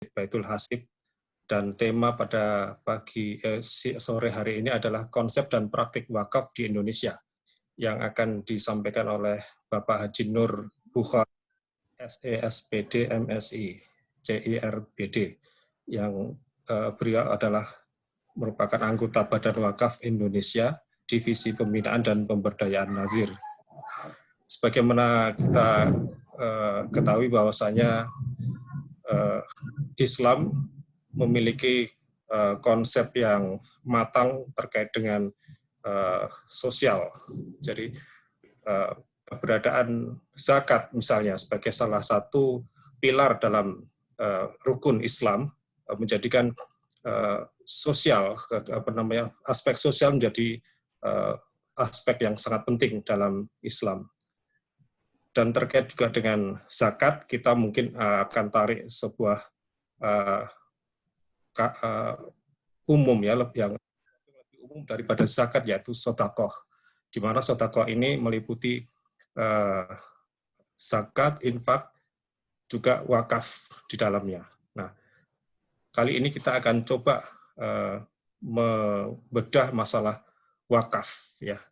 Baitul Hasib, dan tema pada sore hari ini adalah konsep dan praktik wakaf di Indonesia yang akan disampaikan oleh Bapak Haji Nur Bukhari, SESPD MSI CIRBD, yang beliau adalah merupakan anggota Badan Wakaf Indonesia, Divisi Pembinaan dan Pemberdayaan Nazir. Sebagaimana kita ketahui bahwasanya Islam memiliki konsep yang matang terkait dengan sosial. Jadi keberadaan zakat misalnya sebagai salah satu pilar dalam rukun Islam menjadikan sosial, aspek sosial menjadi aspek yang sangat penting dalam Islam. Dan terkait juga dengan zakat, kita mungkin akan tarik sebuah umum ya, yang lebih umum daripada zakat, yaitu sedekah, di mana sedekah ini meliputi zakat, infak, juga wakaf di dalamnya. Nah, kali ini kita akan coba membedah masalah wakaf, ya,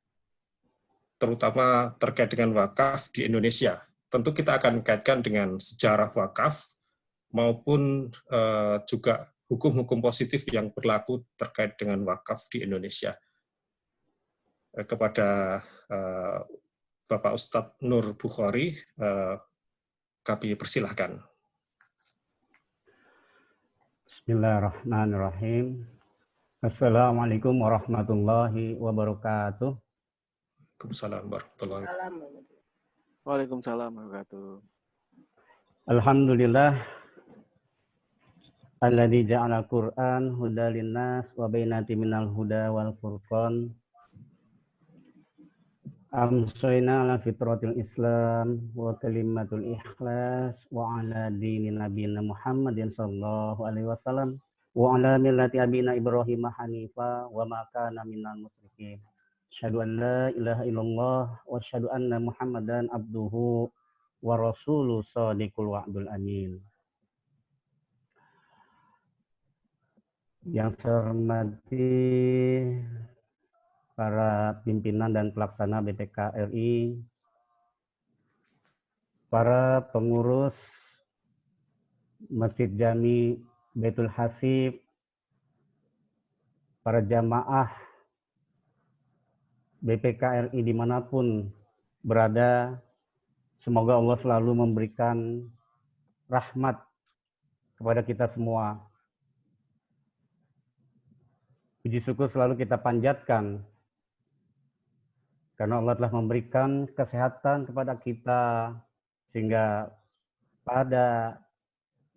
terutama terkait dengan wakaf di Indonesia. Tentu kita akan kaitkan dengan sejarah wakaf maupun juga hukum-hukum positif yang berlaku terkait dengan wakaf di Indonesia. Kepada Bapak Ustadz Nur Bukhari, kami persilahkan. Bismillahirrahmanirrahim. Assalamualaikum warahmatullahi wabarakatuh. Waalaikumsalam warahmatullahi wabarakatuh. Waalaikumsalam warahmatullahi wabarakatuh. Alhamdulillah alladzi ja'ala al-Qur'an hudan linnas wa bainatin minal huda wal furqan. Amsayna ala fitratil Islam wa kalimatul ikhlas wa ala dini nabiyina Muhammadin sallallahu alaihi wasallam wa ala millati abina Ibrahim hanifa wa ma kana minal musyrikin. Asyhadu an la ilaha illallah wa asyhadu anna Muhammadan abduhu wa rasuluhu shadiqul wa'dul amin. Yang saya hormati para pimpinan dan pelaksana BPK RI, para pengurus Masjid Jami Baitul Hasib, para jamaah BPK RI dimanapun berada, semoga Allah selalu memberikan rahmat kepada kita semua. Puji syukur selalu kita panjatkan karena Allah telah memberikan kesehatan kepada kita sehingga pada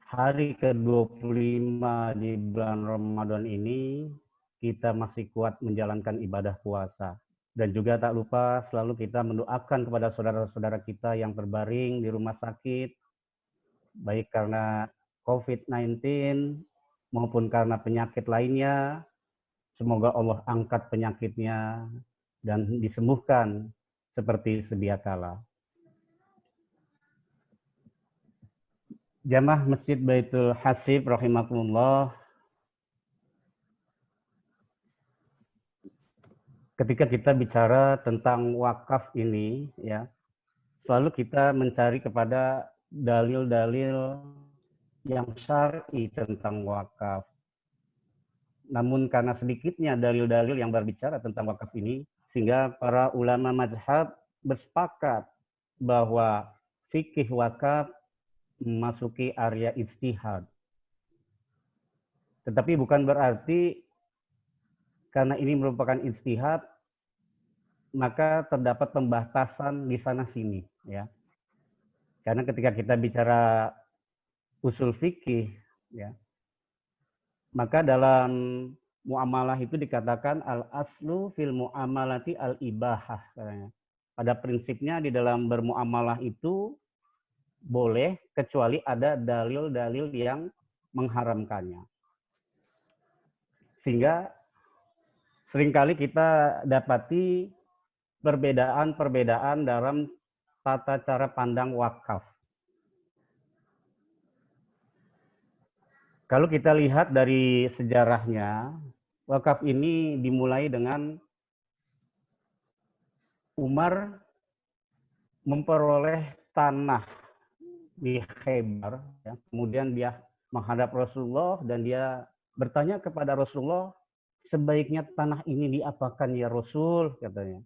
hari ke-25 di bulan Ramadan ini kita masih kuat menjalankan ibadah puasa. Dan juga tak lupa selalu kita mendoakan kepada saudara-saudara kita yang terbaring di rumah sakit, baik karena COVID-19 maupun karena penyakit lainnya. Semoga Allah angkat penyakitnya dan disembuhkan seperti sedia kala. Jamaah Masjid Baitul Hasib rahimakumullah. Ketika kita bicara tentang wakaf ini, ya, selalu kita mencari kepada dalil-dalil yang syar'i tentang wakaf. Namun karena sedikitnya dalil-dalil yang berbicara tentang wakaf ini, sehingga para ulama mazhab bersepakat bahwa fikih wakaf memasuki area ijtihad. Tetapi bukan berarti karena ini merupakan ijtihad, maka terdapat pembatasan di sana-sini, ya. Karena ketika kita bicara usul fikih, ya, maka dalam muamalah itu dikatakan al-aslu fil muamalati al-ibahah. Pada prinsipnya di dalam bermuamalah itu boleh kecuali ada dalil-dalil yang mengharamkannya. Sehingga seringkali kita dapati perbedaan-perbedaan dalam tata cara pandang wakaf. Kalau kita lihat dari sejarahnya, wakaf ini dimulai dengan Umar memperoleh tanah di Khaybar, ya. Kemudian dia menghadap Rasulullah dan dia bertanya kepada Rasulullah, sebaiknya tanah ini diapakan ya Rasul, katanya.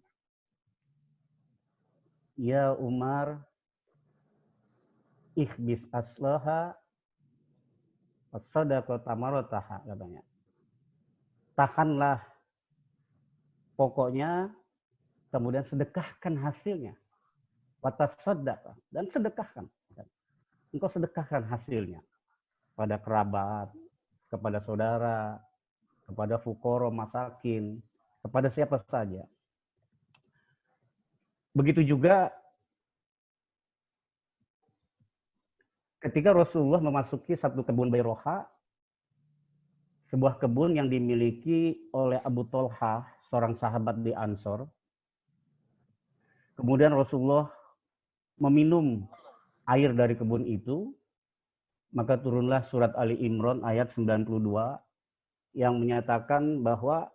Ya Umar, ihbis aslaha wasadaqa tamarataha, katanya. Tahanlah pokoknya, kemudian sedekahkan hasilnya. Watasaddaqa, dan sedekahkan. Engkau sedekahkan hasilnya pada kerabat, kepada saudara, kepada fukoro, masakin, kepada siapa saja. Begitu juga ketika Rasulullah memasuki satu kebun Bayroha, sebuah kebun yang dimiliki oleh Abu Tolhah, seorang sahabat di Ansor. Kemudian Rasulullah meminum air dari kebun itu, maka turunlah surat Ali Imran ayat 92 yang menyatakan bahwa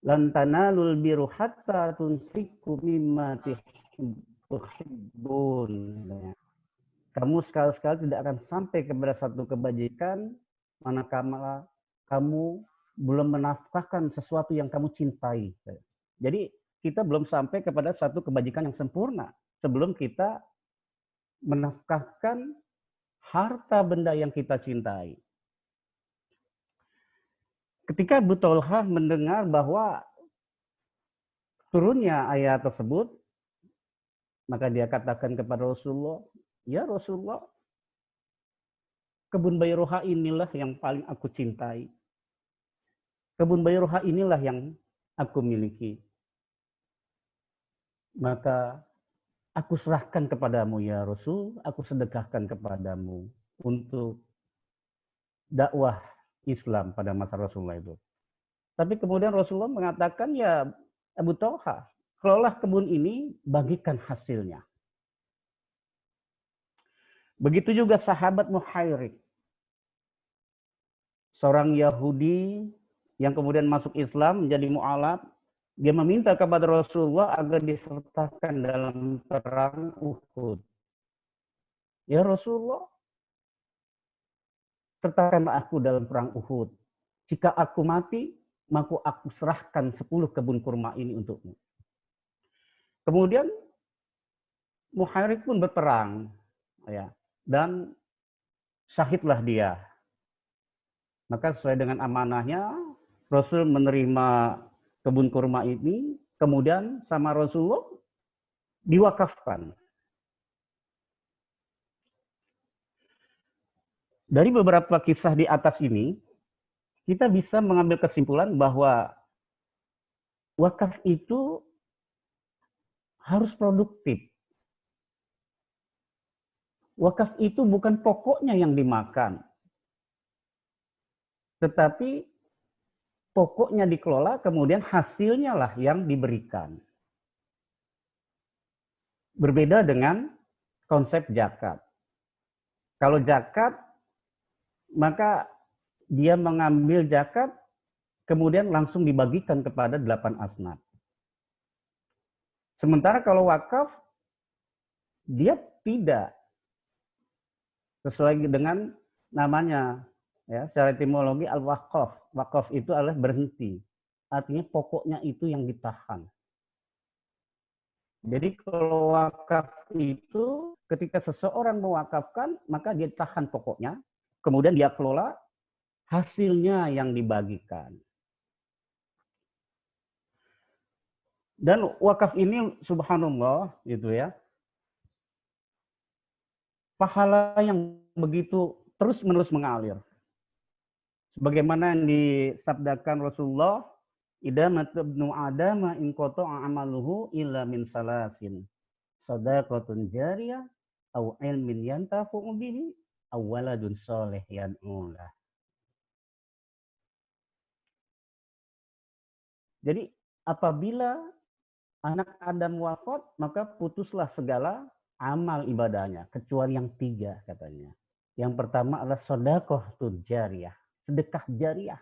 lan tanalul birra hatta tunfiqu mimma tuhibbun. Kamu sekali-sekali tidak akan sampai kepada satu kebajikan manakala kamu belum menafkahkan sesuatu yang kamu cintai. Jadi kita belum sampai kepada satu kebajikan yang sempurna sebelum kita menafkahkan harta benda yang kita cintai. Ketika Abu Tolhah mendengar bahwa turunnya ayat tersebut, maka dia katakan kepada Rasulullah, ya Rasulullah, kebun Bayroha inilah yang paling aku cintai. Kebun Bayroha inilah yang aku miliki. Maka aku serahkan kepadamu ya Rasul, aku sedekahkan kepadamu untuk dakwah Islam pada masa Rasulullah itu. Tapi kemudian Rasulullah mengatakan, ya Abu Tolhah, kelola kebun ini, bagikan hasilnya. Begitu juga sahabat Muhairik, seorang Yahudi yang kemudian masuk Islam menjadi mu'alaf. Dia meminta kepada Rasulullah agar disertakan dalam perang Uhud. Ya Rasulullah, sertakanlah aku dalam perang Uhud. Jika aku mati, maka aku serahkan 10 kebun kurma ini untukmu. Kemudian Muhairik pun berperang, ya, dan syahidlah dia. Maka sesuai dengan amanahnya, Rasul menerima kebun kurma ini, kemudian sama Rasulullah diwakafkan. Dari beberapa kisah di atas ini, kita bisa mengambil kesimpulan bahwa wakaf itu harus produktif. Wakaf itu bukan pokoknya yang dimakan, tetapi pokoknya dikelola, kemudian hasilnya lah yang diberikan. Berbeda dengan konsep zakat. Kalau zakat, maka dia mengambil zakat, kemudian langsung dibagikan kepada 8 asnaf. Sementara kalau wakaf, dia tidak sesuai dengan namanya. Ya, secara etimologi al-waqaf. Wakaf itu adalah berhenti. Artinya pokoknya itu yang ditahan. Jadi kalau wakaf itu ketika seseorang mewakafkan, maka dia tahan pokoknya, kemudian dia kelola, hasilnya yang dibagikan. Dan wakaf ini subhanallah gitu ya. Pahala yang begitu terus-menerus mengalir. Sebagaimana yang disabdakan Rasulullah, idza matabnu adama in qata'a amaluhu illa min salasin. Shadaqatun jariyah aw ilmin yantafu bihi aw waladun shalih yad'u lah. Jadi apabila anak Adam wafat, maka putuslah segala amal ibadahnya kecuali yang 3 katanya. Yang pertama adalah sedekah jariyah, sedekah jariah.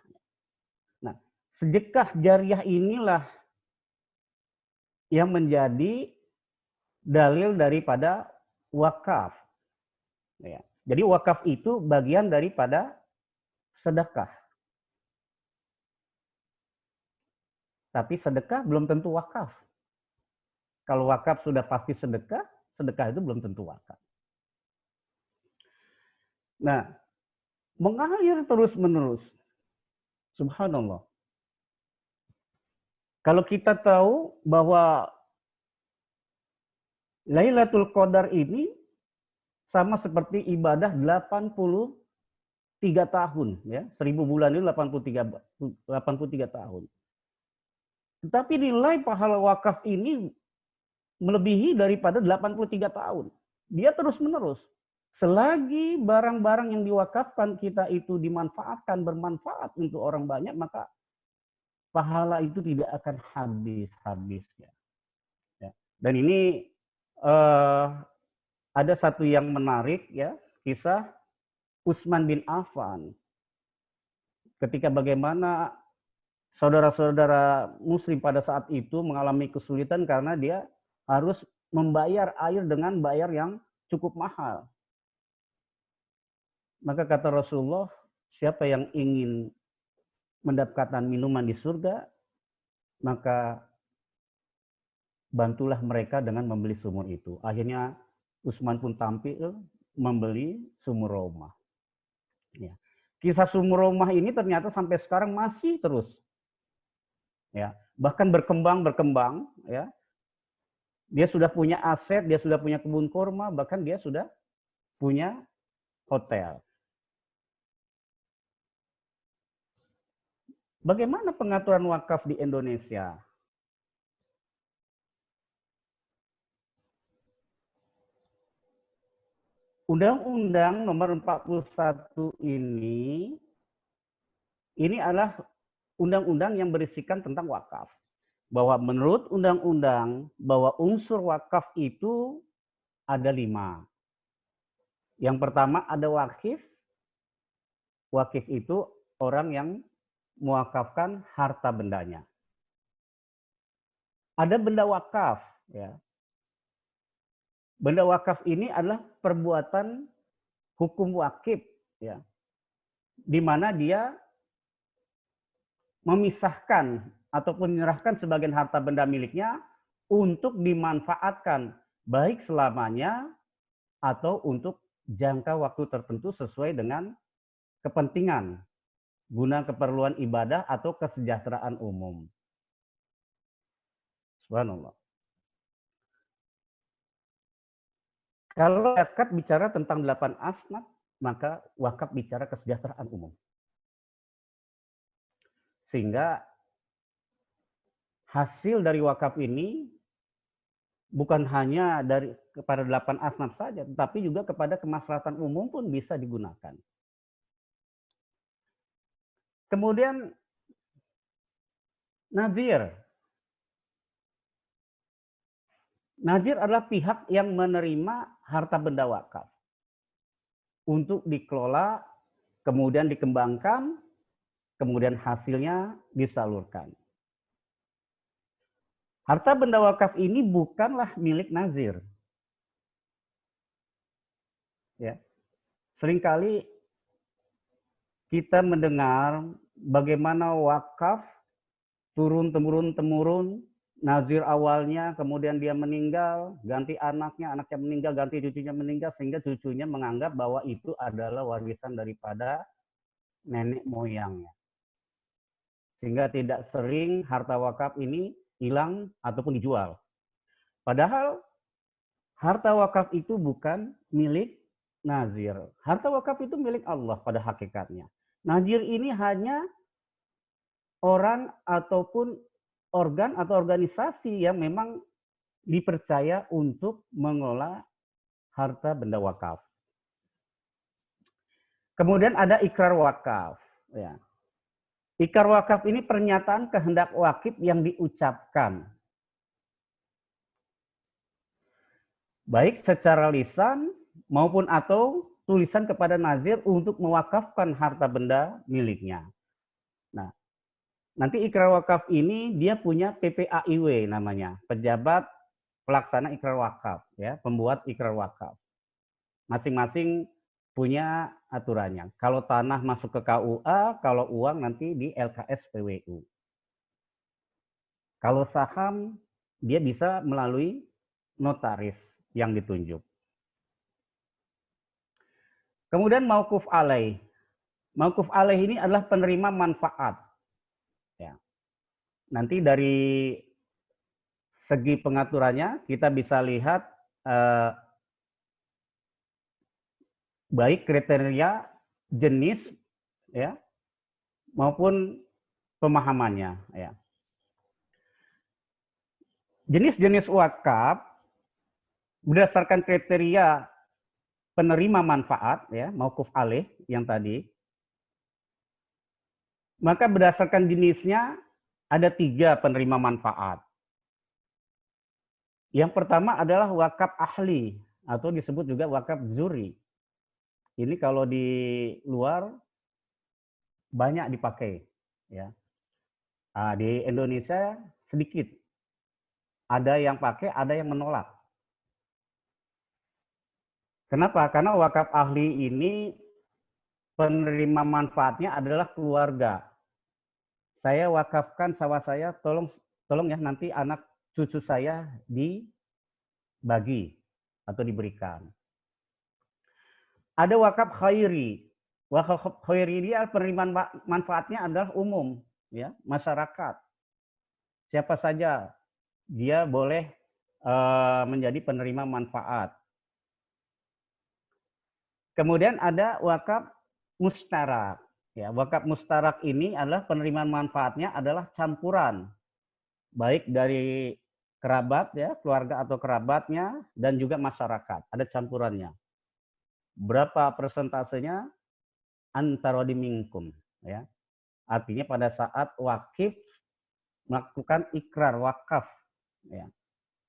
Nah, sedekah jariah inilah yang menjadi dalil daripada wakaf. Ya. Jadi wakaf itu bagian daripada sedekah. Tapi sedekah belum tentu wakaf. Kalau wakaf sudah pasti sedekah, sedekah itu belum tentu wakaf. Nah, mengalir terus-menerus. Subhanallah. Kalau kita tahu bahwa Lailatul Qadar ini sama seperti ibadah 83 tahun. Ya. 1000 bulan itu 83 tahun. Tetapi nilai pahala wakaf ini melebihi daripada 83 tahun. Dia terus-menerus. Selagi barang-barang yang diwakafkan kita itu dimanfaatkan, bermanfaat untuk orang banyak, maka pahala itu tidak akan habis-habisnya. Ya. Dan ini ada satu yang menarik, ya, kisah Utsman bin Affan. Ketika bagaimana saudara-saudara muslim pada saat itu mengalami kesulitan karena dia harus membayar air dengan bayar yang cukup mahal. Maka kata Rasulullah, siapa yang ingin mendapatkan minuman di surga, maka bantulah mereka dengan membeli sumur itu. Akhirnya Utsman pun tampil membeli sumur Roma. Ya. Kisah sumur Roma ini ternyata sampai sekarang masih terus. Ya, bahkan berkembang, ya. Dia sudah punya aset, dia sudah punya kebun kurma, bahkan dia sudah punya hotel. Bagaimana pengaturan wakaf di Indonesia? Undang-Undang Nomor 41 ini adalah undang-undang yang berisikan tentang wakaf. Bahwa menurut undang-undang, bahwa unsur wakaf itu ada 5. Yang pertama ada wakif. Wakif itu orang yang mewakafkan harta bendanya. Ada benda wakaf. Ya. Benda wakaf ini adalah perbuatan hukum wakif. Ya. Di mana dia memisahkan ataupun menyerahkan sebagian harta benda miliknya untuk dimanfaatkan baik selamanya atau untuk jangka waktu tertentu sesuai dengan kepentingan guna keperluan ibadah atau kesejahteraan umum. Subhanallah. Kalau zakat bicara tentang 8 asnaf, maka wakaf bicara kesejahteraan umum. Sehingga hasil dari wakaf ini bukan hanya kepada 8 asnaf saja, tetapi juga kepada kemaslahatan umum pun bisa digunakan. Kemudian nazir. Nazir adalah pihak yang menerima harta benda wakaf untuk dikelola, kemudian dikembangkan, kemudian hasilnya disalurkan. Harta benda wakaf ini bukanlah milik nazir. Ya. Seringkali kita mendengar bagaimana wakaf turun-temurun, nazir awalnya, kemudian dia meninggal, ganti anaknya meninggal, ganti cucunya meninggal, sehingga cucunya menganggap bahwa itu adalah warisan daripada nenek moyangnya. Sehingga tidak sering harta wakaf ini hilang ataupun dijual. Padahal harta wakaf itu bukan milik nazir. Harta wakaf itu milik Allah pada hakikatnya. Nazir ini hanya orang ataupun organ atau organisasi yang memang dipercaya untuk mengelola harta benda wakaf. Kemudian ada ikrar wakaf. Ya. Ikrar wakaf ini pernyataan kehendak wakif yang diucapkan. Baik secara lisan maupun atau tulisan kepada nazir untuk mewakafkan harta benda miliknya. Nah, nanti ikrar wakaf ini dia punya PPAIW namanya, pejabat pelaksana ikrar wakaf, ya, pembuat ikrar wakaf. Masing-masing punya aturannya. Kalau tanah masuk ke KUA, kalau uang nanti di LKS PWU. Kalau saham, dia bisa melalui notaris yang ditunjuk. Kemudian mauquf alaih. Mauquf alaih ini adalah penerima manfaat. Ya. Nanti dari segi pengaturannya kita bisa lihat baik kriteria, jenis, ya, maupun pemahamannya. Ya. Jenis-jenis wakaf berdasarkan kriteria penerima manfaat, ya, mauquf alaih yang tadi, maka berdasarkan jenisnya ada 3 penerima manfaat. Yang pertama adalah wakaf ahli atau disebut juga wakaf zuri. Ini kalau di luar banyak dipakai, ya. Di Indonesia sedikit. Ada yang pakai, ada yang menolak. Kenapa? Karena wakaf ahli ini penerima manfaatnya adalah keluarga. Saya wakafkan sawah saya, tolong ya nanti anak cucu saya dibagi atau diberikan. Ada wakaf khairi. Wakaf khairi ini penerima manfaatnya adalah umum, ya, masyarakat. Siapa saja dia boleh menjadi penerima manfaat. Kemudian ada wakaf mustarak. Ya, wakaf mustarak ini adalah penerimaan manfaatnya adalah campuran, baik dari kerabat, ya, keluarga atau kerabatnya, dan juga masyarakat. Ada campurannya. Berapa persentasenya? Antara minkum, ya. Artinya pada saat wakif melakukan ikrar wakaf, ya,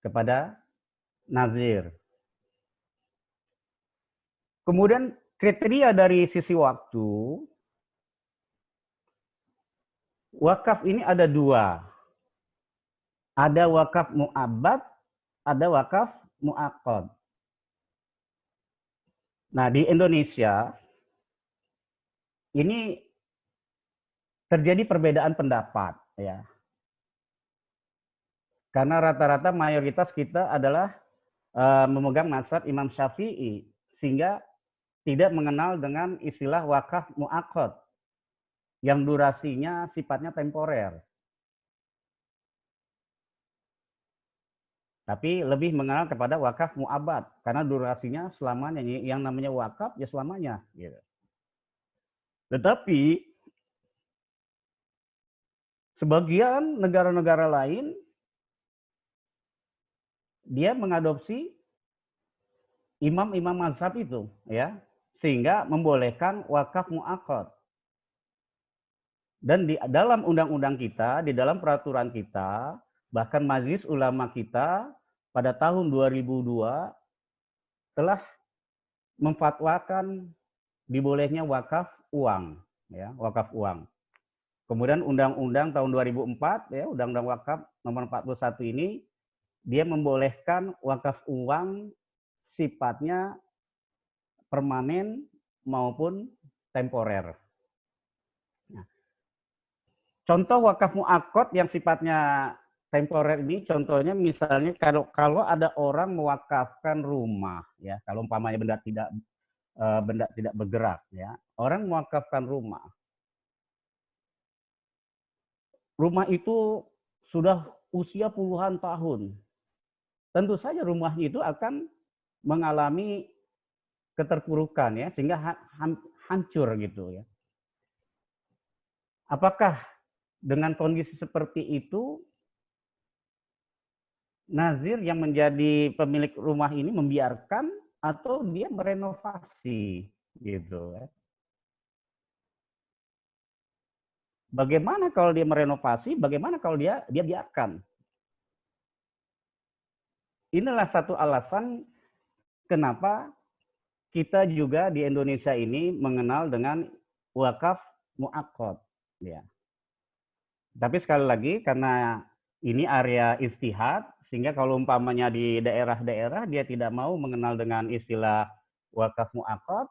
kepada nazir. Kemudian kriteria dari sisi waktu, wakaf ini ada 2. Ada wakaf mu'abbad, ada wakaf mu'aqqad. Nah, di Indonesia ini terjadi perbedaan pendapat, ya. Karena rata-rata mayoritas kita adalah memegang mazhab Imam Syafi'i, sehingga tidak mengenal dengan istilah wakaf mu'aqqad yang durasinya sifatnya temporer. Tapi lebih mengenal kepada wakaf mu'abbad karena durasinya selamanya, yang namanya wakaf ya selamanya, gitu. Tetapi sebagian negara-negara lain dia mengadopsi imam-imam mazhab itu, ya, sehingga membolehkan wakaf mu'aqqad. Dan di dalam undang-undang kita, di dalam peraturan kita, bahkan Majelis Ulama kita pada tahun 2002 telah memfatwakan dibolehnya wakaf uang, ya, wakaf uang. Kemudian Undang-Undang tahun 2004, ya, Undang-Undang Wakaf nomor 41 ini dia membolehkan wakaf uang sifatnya permanen maupun temporer. Nah, contoh wakaf mu'aqqad yang sifatnya temporer ini, contohnya misalnya kalau ada orang mewakafkan rumah, ya, kalau umpamanya benda tidak bergerak, ya, orang mewakafkan rumah. Rumah itu sudah usia puluhan tahun. Tentu saja rumahnya itu akan mengalami keterpurukan, ya, sehingga hancur gitu, ya. Apakah dengan kondisi seperti itu nazir yang menjadi pemilik rumah ini membiarkan atau dia merenovasi, gitu, ya? Bagaimana kalau dia merenovasi? Bagaimana kalau dia biarkan? Inilah satu alasan kenapa kita juga di Indonesia ini mengenal dengan wakaf mu'aqqad, ya. Tapi sekali lagi karena ini area ijtihad, sehingga kalau umpamanya di daerah-daerah dia tidak mau mengenal dengan istilah wakaf mu'aqqad,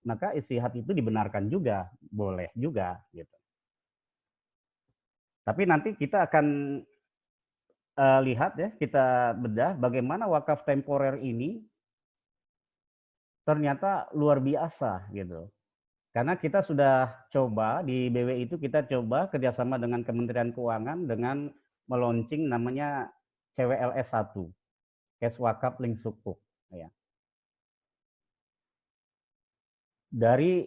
maka ijtihad itu dibenarkan juga, boleh juga gitu. Tapi nanti kita akan lihat ya, kita bedah bagaimana wakaf temporer ini ternyata luar biasa gitu. Karena kita sudah coba di BW itu kita coba kerjasama dengan Kementerian Keuangan dengan meluncing namanya CWLS 1, Cash Wakaf Link Sukuk. Ya. Dari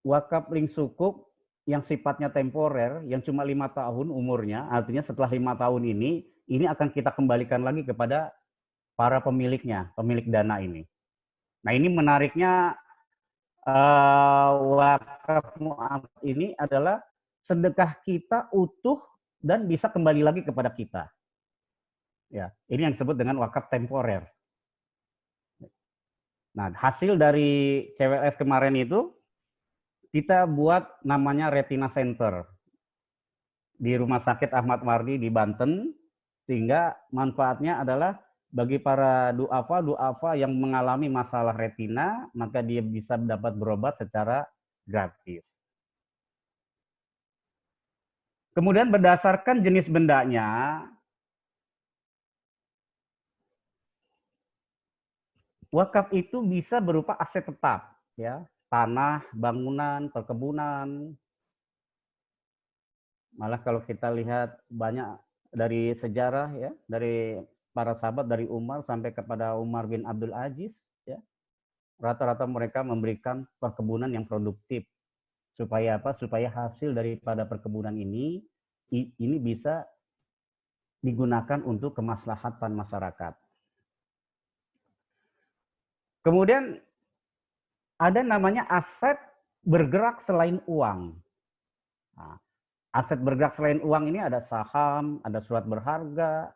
wakaf link sukuk yang sifatnya temporer, yang cuma 5 tahun umurnya, artinya setelah 5 tahun ini akan kita kembalikan lagi kepada para pemiliknya, pemilik dana ini. Nah ini menariknya wakaf mu'aqqad ini adalah sedekah kita utuh dan bisa kembali lagi kepada kita. Ya, ini yang disebut dengan wakaf temporer. Nah, hasil dari CWLS kemarin itu kita buat namanya Retina Center di Rumah Sakit Ahmad Wardi di Banten, sehingga manfaatnya adalah bagi para duafa yang mengalami masalah retina, maka dia bisa dapat berobat secara gratis. Kemudian berdasarkan jenis bendanya, wakaf itu bisa berupa aset tetap, ya, tanah, bangunan, perkebunan. Malah kalau kita lihat banyak dari sejarah ya, dari para sahabat dari Umar sampai kepada Umar bin Abdul Aziz, ya, rata-rata mereka memberikan perkebunan yang produktif supaya apa? Supaya hasil daripada perkebunan ini bisa digunakan untuk kemaslahatan masyarakat. Kemudian ada namanya aset bergerak selain uang. Nah, aset bergerak selain uang ini ada saham, ada surat berharga,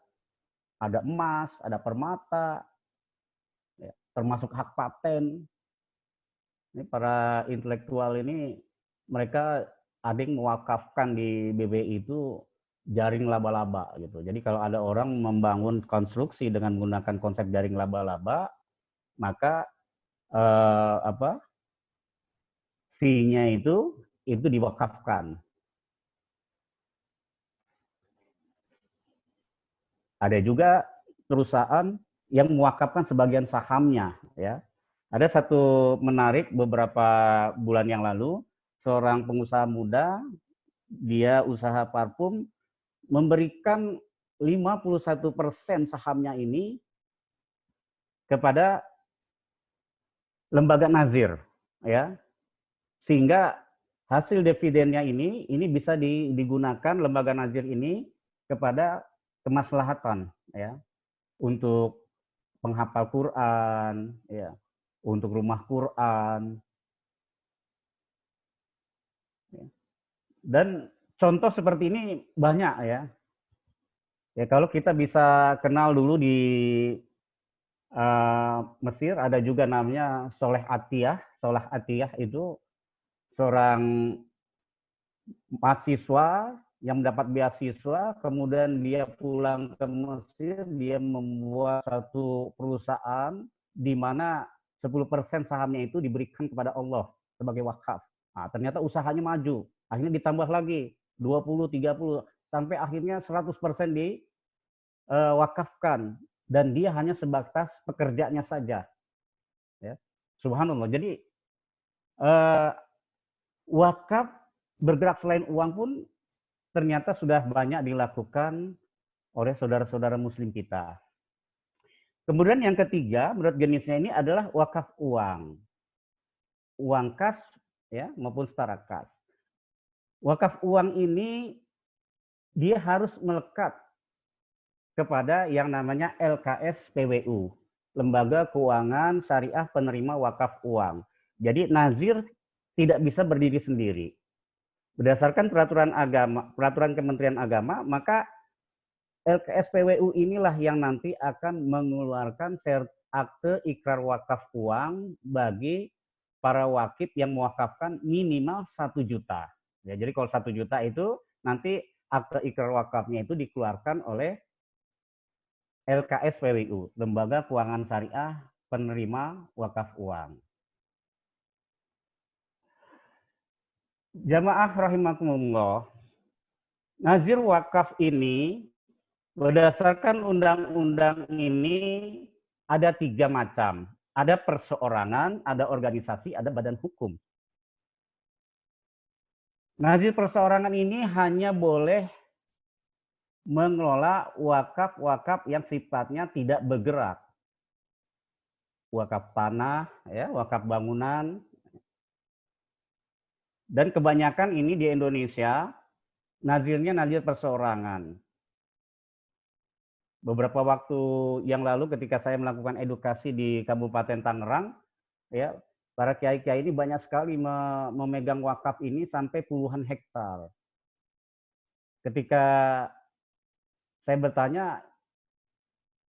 ada emas, ada permata, ya, termasuk hak paten. Ini para intelektual ini mereka ada yang mewakafkan di BBI itu jaring laba-laba gitu. Jadi kalau ada orang membangun konstruksi dengan menggunakan konsep jaring laba-laba, maka fee-nya itu diwakafkan. Ada juga perusahaan yang mewakafkan sebagian sahamnya, ya. Ada satu menarik beberapa bulan yang lalu, seorang pengusaha muda, dia usaha parfum, memberikan 51% sahamnya ini kepada lembaga nazir, ya, sehingga hasil dividennya ini bisa digunakan lembaga nazir ini kepada kemaslahatan, ya, untuk penghafal Quran, ya, untuk rumah Quran, dan contoh seperti ini banyak ya. Ya kalau kita bisa kenal dulu di Mesir ada juga namanya Soleh Atiyah. Soleh Atiyah itu seorang mahasiswa yang mendapat beasiswa, kemudian dia pulang ke Mesir, dia membuat satu perusahaan di mana 10% sahamnya itu diberikan kepada Allah sebagai wakaf. Nah, ternyata usahanya maju, akhirnya ditambah lagi 20, 30, sampai akhirnya 100% diwakafkan. Dan dia hanya sebatas pekerjanya saja. Ya. Subhanallah. Jadi wakaf bergerak selain uang pun ternyata sudah banyak dilakukan oleh saudara-saudara muslim kita. Kemudian yang ketiga, menurut jenisnya ini adalah wakaf uang. Uang kas ya maupun setara kas. Wakaf uang ini dia harus melekat kepada yang namanya LKS PWU, Lembaga Keuangan Syariah Penerima Wakaf Uang. Jadi nazir tidak bisa berdiri sendiri. Berdasarkan peraturan Kementerian Agama, maka LKS PWU inilah yang nanti akan mengeluarkan akte ikrar wakaf uang bagi para wakif yang mewakafkan minimal 1 juta. Ya, jadi kalau 1 juta itu nanti akte ikrar wakafnya itu dikeluarkan oleh LKS PWU, Lembaga Keuangan Syariah Penerima Wakaf Uang. Jamaah rahimakumullah, nazir wakaf ini berdasarkan undang-undang ini ada 3 macam. Ada perseorangan, ada organisasi, ada badan hukum. Nazir perseorangan ini hanya boleh mengelola wakaf-wakaf yang sifatnya tidak bergerak. Wakaf tanah, ya, wakaf bangunan. Dan kebanyakan ini di Indonesia, nazirnya nazir perseorangan. Beberapa waktu yang lalu ketika saya melakukan edukasi di Kabupaten Tangerang, ya, para kiai-kiai ini banyak sekali memegang wakaf ini sampai puluhan hektar. Ketika saya bertanya,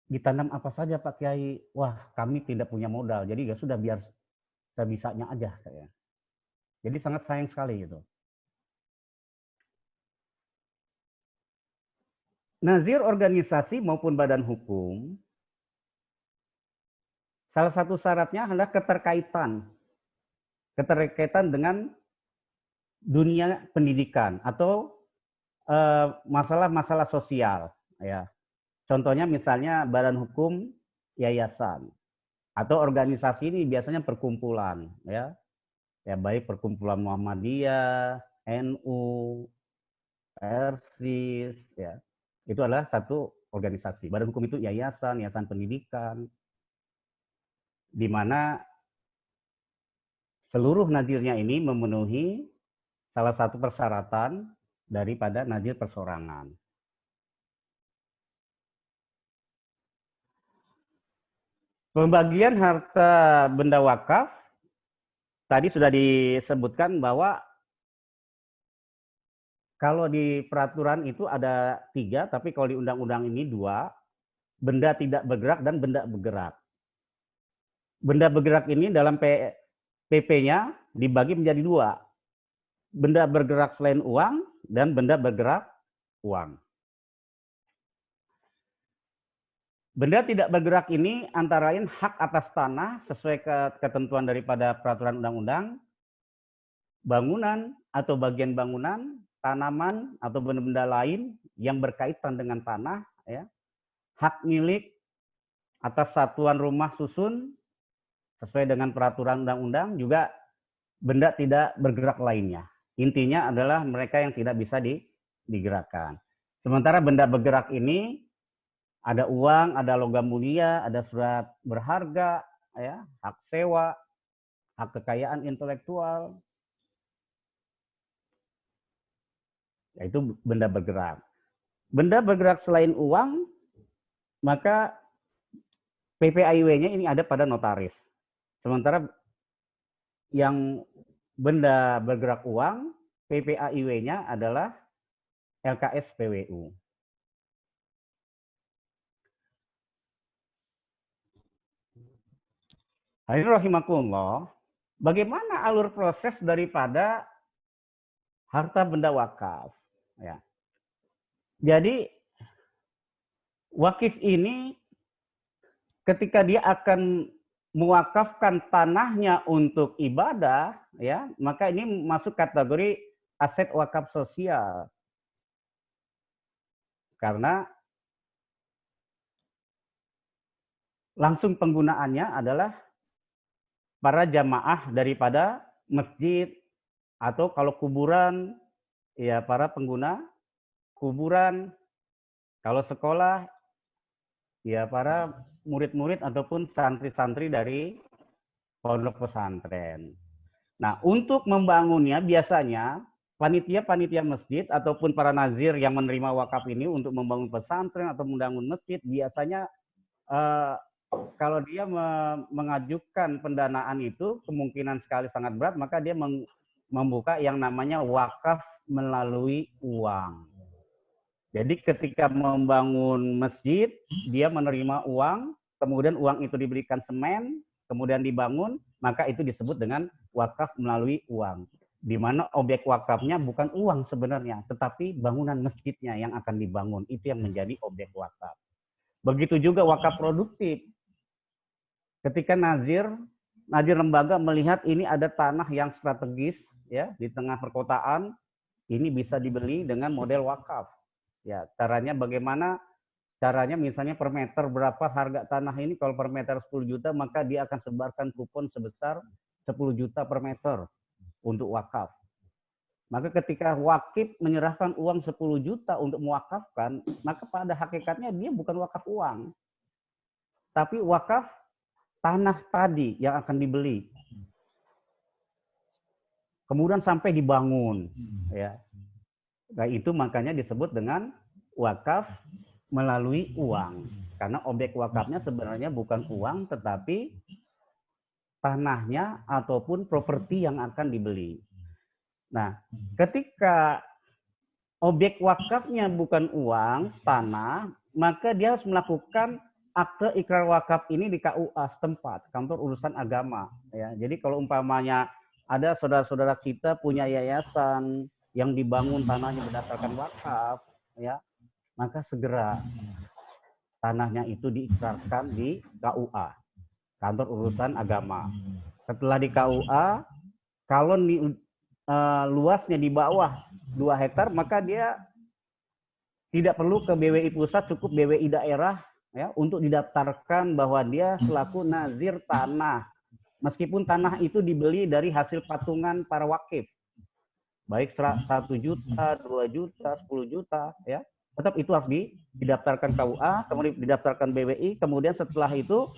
ditanam apa saja Pak Kiai? Wah, kami tidak punya modal, jadi ya sudah biar sebisanya aja saya. Jadi sangat sayang sekali gitu. Nazir organisasi maupun badan hukum, salah satu syaratnya adalah keterkaitan dengan dunia pendidikan atau masalah-masalah sosial. Ya. Contohnya misalnya badan hukum yayasan atau organisasi ini biasanya perkumpulan, ya, baik perkumpulan Muhammadiyah, NU, Persis, ya. Itu adalah satu organisasi. Badan hukum itu yayasan pendidikan, di mana seluruh nazirnya ini memenuhi salah satu persyaratan daripada nazir perseorangan. Pembagian harta benda wakaf, tadi sudah disebutkan bahwa kalau di peraturan itu ada 3, tapi kalau di undang-undang ini 2, benda tidak bergerak dan benda bergerak. Benda bergerak ini dalam PP-nya dibagi menjadi 2. Benda bergerak selain uang dan benda bergerak uang. Benda tidak bergerak ini antara lain hak atas tanah sesuai ketentuan daripada peraturan undang-undang, bangunan atau bagian bangunan, tanaman atau benda-benda lain yang berkaitan dengan tanah, ya, hak milik atas satuan rumah susun sesuai dengan peraturan undang-undang, juga benda tidak bergerak lainnya. Intinya adalah mereka yang tidak bisa digerakkan. Sementara benda bergerak ini ada uang, ada logam mulia, ada surat berharga, ya, hak sewa, hak kekayaan intelektual. Yaitu benda bergerak. Benda bergerak selain uang, maka PPAIW-nya ini ada pada notaris. Sementara yang benda bergerak uang, PPAIW-nya adalah LKS PWU. Hadirin rahimakumullah, bagaimana alur proses daripada harta benda wakaf? Ya. Jadi wakif ini ketika dia akan mewakafkan tanahnya untuk ibadah, ya, maka ini masuk kategori aset wakaf sosial. Karena langsung penggunaannya adalah para jamaah daripada masjid, atau kalau kuburan, ya para pengguna kuburan. Kalau sekolah, ya para murid-murid ataupun santri-santri dari pondok pesantren. Nah, untuk membangunnya biasanya panitia-panitia masjid ataupun para nazir yang menerima wakaf ini untuk membangun pesantren atau membangun masjid, biasanya kalau dia mengajukan pendanaan itu kemungkinan sekali sangat berat, maka dia membuka yang namanya wakaf melalui uang. Jadi ketika membangun masjid, dia menerima uang kemudian uang itu diberikan semen, kemudian dibangun, maka itu disebut dengan wakaf melalui uang. Di mana objek wakafnya bukan uang sebenarnya, tetapi bangunan masjidnya yang akan dibangun. Itu yang menjadi objek wakaf. Begitu juga wakaf produktif. Ketika nazir lembaga melihat ini ada tanah yang strategis ya di tengah perkotaan, ini bisa dibeli dengan model wakaf. Ya, caranya bagaimana? Caranya misalnya per meter berapa harga tanah ini, kalau per meter 10 juta, maka dia akan sebarkan kupon sebesar 10 juta per meter untuk wakaf. Maka ketika wakif menyerahkan uang 10 juta untuk mewakafkan, maka pada hakikatnya dia bukan wakaf uang, tapi wakaf tanah tadi yang akan dibeli. Kemudian sampai dibangun. Ya. Nah, itu makanya disebut dengan wakaf melalui uang. Karena objek wakafnya sebenarnya bukan uang, tetapi tanahnya ataupun properti yang akan dibeli. Nah, ketika objek wakafnya bukan uang, tanah, maka dia harus melakukan akte ikrar wakaf ini di KUA setempat, kantor urusan agama. Ya, jadi kalau umpamanya ada saudara-saudara kita punya yayasan yang dibangun tanahnya berdasarkan wakaf, ya, maka segera tanahnya itu diikrarkan di KUA, kantor urusan agama. Setelah di KUA, kalau luasnya di bawah 2 hektar, maka dia tidak perlu ke BWI pusat, cukup BWI daerah ya untuk didaftarkan bahwa dia selaku nazir tanah. Meskipun tanah itu dibeli dari hasil patungan para wakif, baik 1 juta, 2 juta, 10 juta, ya, tetap itu harus didaftarkan KUA, kemudian didaftarkan BWI, kemudian setelah itu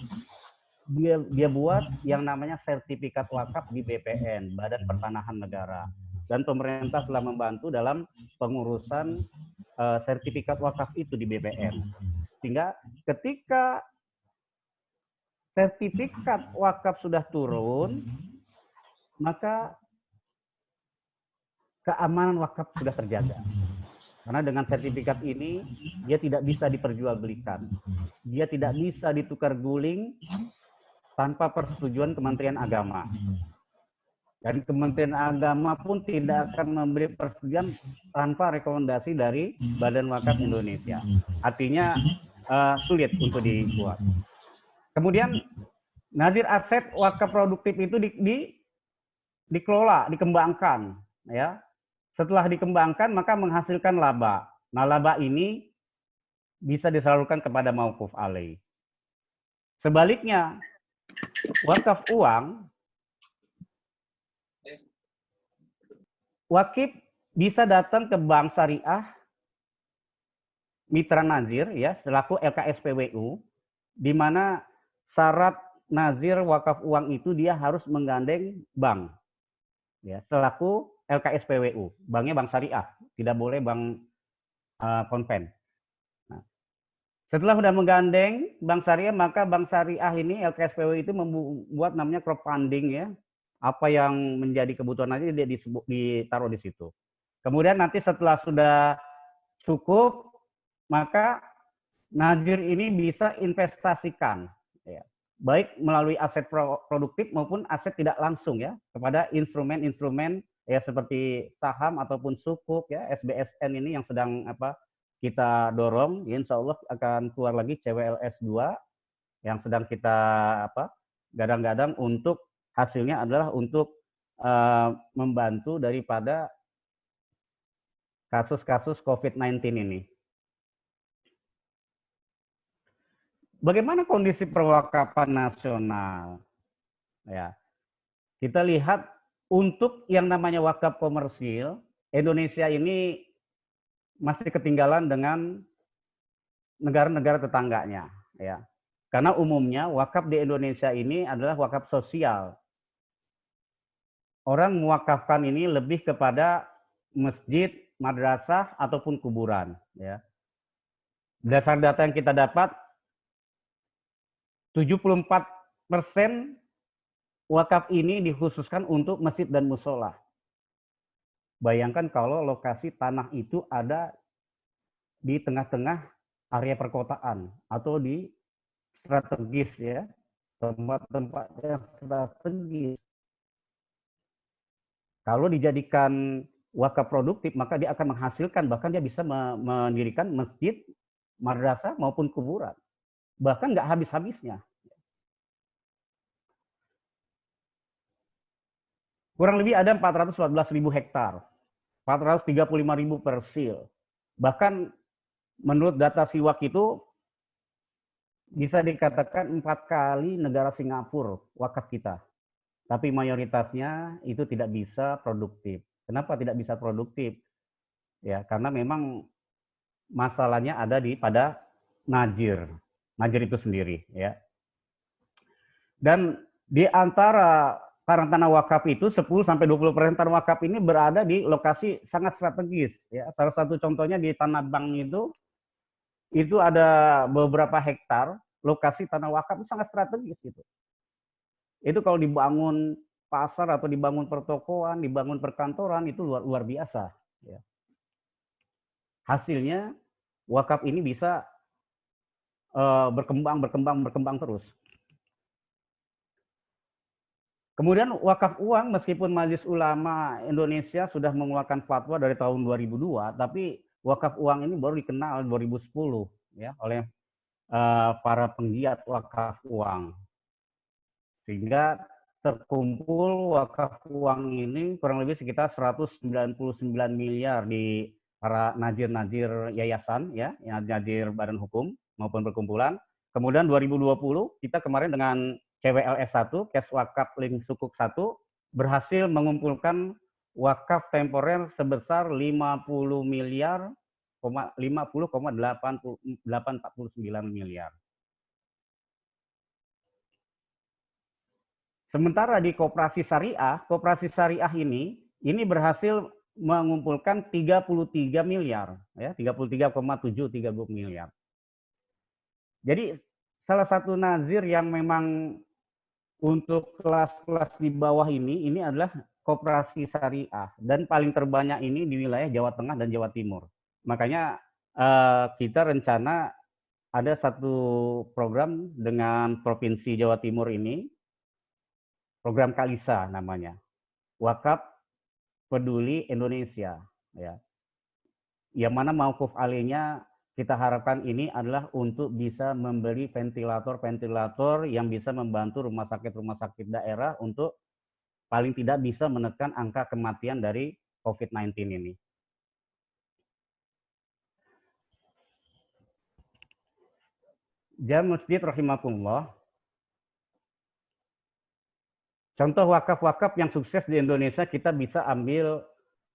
dia buat yang namanya sertifikat wakaf di BPN, Badan Pertanahan Negara. Dan pemerintah telah membantu dalam pengurusan sertifikat wakaf itu di BPN. Sehingga ketika sertifikat wakaf sudah turun, maka keamanan wakaf sudah terjaga. Karena dengan sertifikat ini, dia tidak bisa diperjualbelikan. Dia tidak bisa ditukar guling tanpa persetujuan Kementerian Agama. Dan Kementerian Agama pun tidak akan memberi persetujuan tanpa rekomendasi dari Badan Wakaf Indonesia. Artinya sulit untuk dibuat. Kemudian nazir aset wakaf produktif itu dikelola, dikembangkan, ya. Setelah dikembangkan maka menghasilkan laba. Nah, laba ini bisa disalurkan kepada mauquf alaih. Sebaliknya, wakaf uang, wakif bisa datang ke bank syariah, mitra nazir, ya, selaku LKSPWU, di mana syarat nazir wakaf uang itu dia harus menggandeng bank, ya, selaku LKSPWU, banknya bank syariah, tidak boleh bank konven. Nah, setelah sudah menggandeng bank syariah, maka bank syariah ini LKSPWU itu membuat namanya crowdfunding, ya, apa yang menjadi kebutuhan nanti dia ditaruh di situ. Kemudian nanti setelah sudah cukup, maka nazir ini bisa investasikan, ya, baik melalui aset produktif maupun aset tidak langsung, ya, kepada instrumen-instrumen ya seperti saham ataupun sukuk, ya, SBSN ini yang sedang kita dorong, ya, insya Allah akan keluar lagi CWLS 2 yang sedang kita gadang-gadang untuk hasilnya adalah untuk membantu daripada kasus-kasus COVID-19 ini. Bagaimana kondisi perwakapan nasional? Ya, kita lihat untuk yang namanya wakaf komersil, Indonesia ini masih ketinggalan dengan negara-negara tetangganya, ya. Karena umumnya wakaf di Indonesia ini adalah wakaf sosial. Orang mewakafkan ini lebih kepada masjid, madrasah ataupun kuburan, ya. Berdasar data yang kita dapat, 74% wakaf ini dikhususkan untuk masjid dan musola. Bayangkan kalau lokasi tanah itu ada di tengah-tengah area perkotaan atau di strategis ya, tempat-tempat yang strategis. Kalau dijadikan wakaf produktif, maka dia akan menghasilkan, bahkan dia bisa mendirikan masjid, madrasah maupun kuburan. Bahkan nggak habis-habisnya. Kurang lebih ada 414.000 hektar, 435.000 persil. Bahkan menurut data Siwak itu bisa dikatakan 4 kali negara Singapura wakaf kita. Tapi mayoritasnya itu tidak bisa produktif. Kenapa tidak bisa produktif? Ya, karena memang masalahnya ada pada najir itu sendiri, ya. Dan di antara karang tanah wakaf itu 10-20% tanah wakaf ini berada di lokasi sangat strategis, ya. Salah satu contohnya di Tanah Abang itu ada beberapa hektar lokasi tanah wakaf itu sangat strategis gitu. Itu kalau dibangun pasar atau dibangun pertokoan, dibangun perkantoran itu luar biasa. Ya. Hasilnya wakaf ini bisa berkembang terus. Kemudian wakaf uang, meskipun Majelis Ulama Indonesia sudah mengeluarkan fatwa dari tahun 2002, tapi wakaf uang ini baru dikenal 2010 ya oleh para penggiat wakaf uang. Sehingga terkumpul wakaf uang ini kurang lebih sekitar 199 miliar di para najir-najir yayasan, ya, najir badan hukum maupun perkumpulan. Kemudian 2020 kita kemarin dengan CWLS 1, Kes Wakaf Link Sukuk 1, berhasil mengumpulkan wakaf temporer sebesar 50 miliar 50,849 miliar. Sementara di koperasi syariah ini berhasil mengumpulkan 33 miliar, ya, 33,730 miliar. Jadi salah satu nazir yang memang untuk kelas-kelas di bawah ini adalah koperasi syariah, dan paling terbanyak ini di wilayah Jawa Tengah dan Jawa Timur. Makanya kita rencana ada satu program dengan Provinsi Jawa Timur ini, program Kalisa namanya, Wakaf Peduli Indonesia, ya. Yang mana mauquf alainya kita harapkan ini adalah untuk bisa membeli ventilator yang bisa membantu rumah sakit daerah untuk paling tidak bisa menekan angka kematian dari COVID-19 ini. Jamaah masjid rahimakumullah. Contoh wakaf-wakaf yang sukses di Indonesia, kita bisa ambil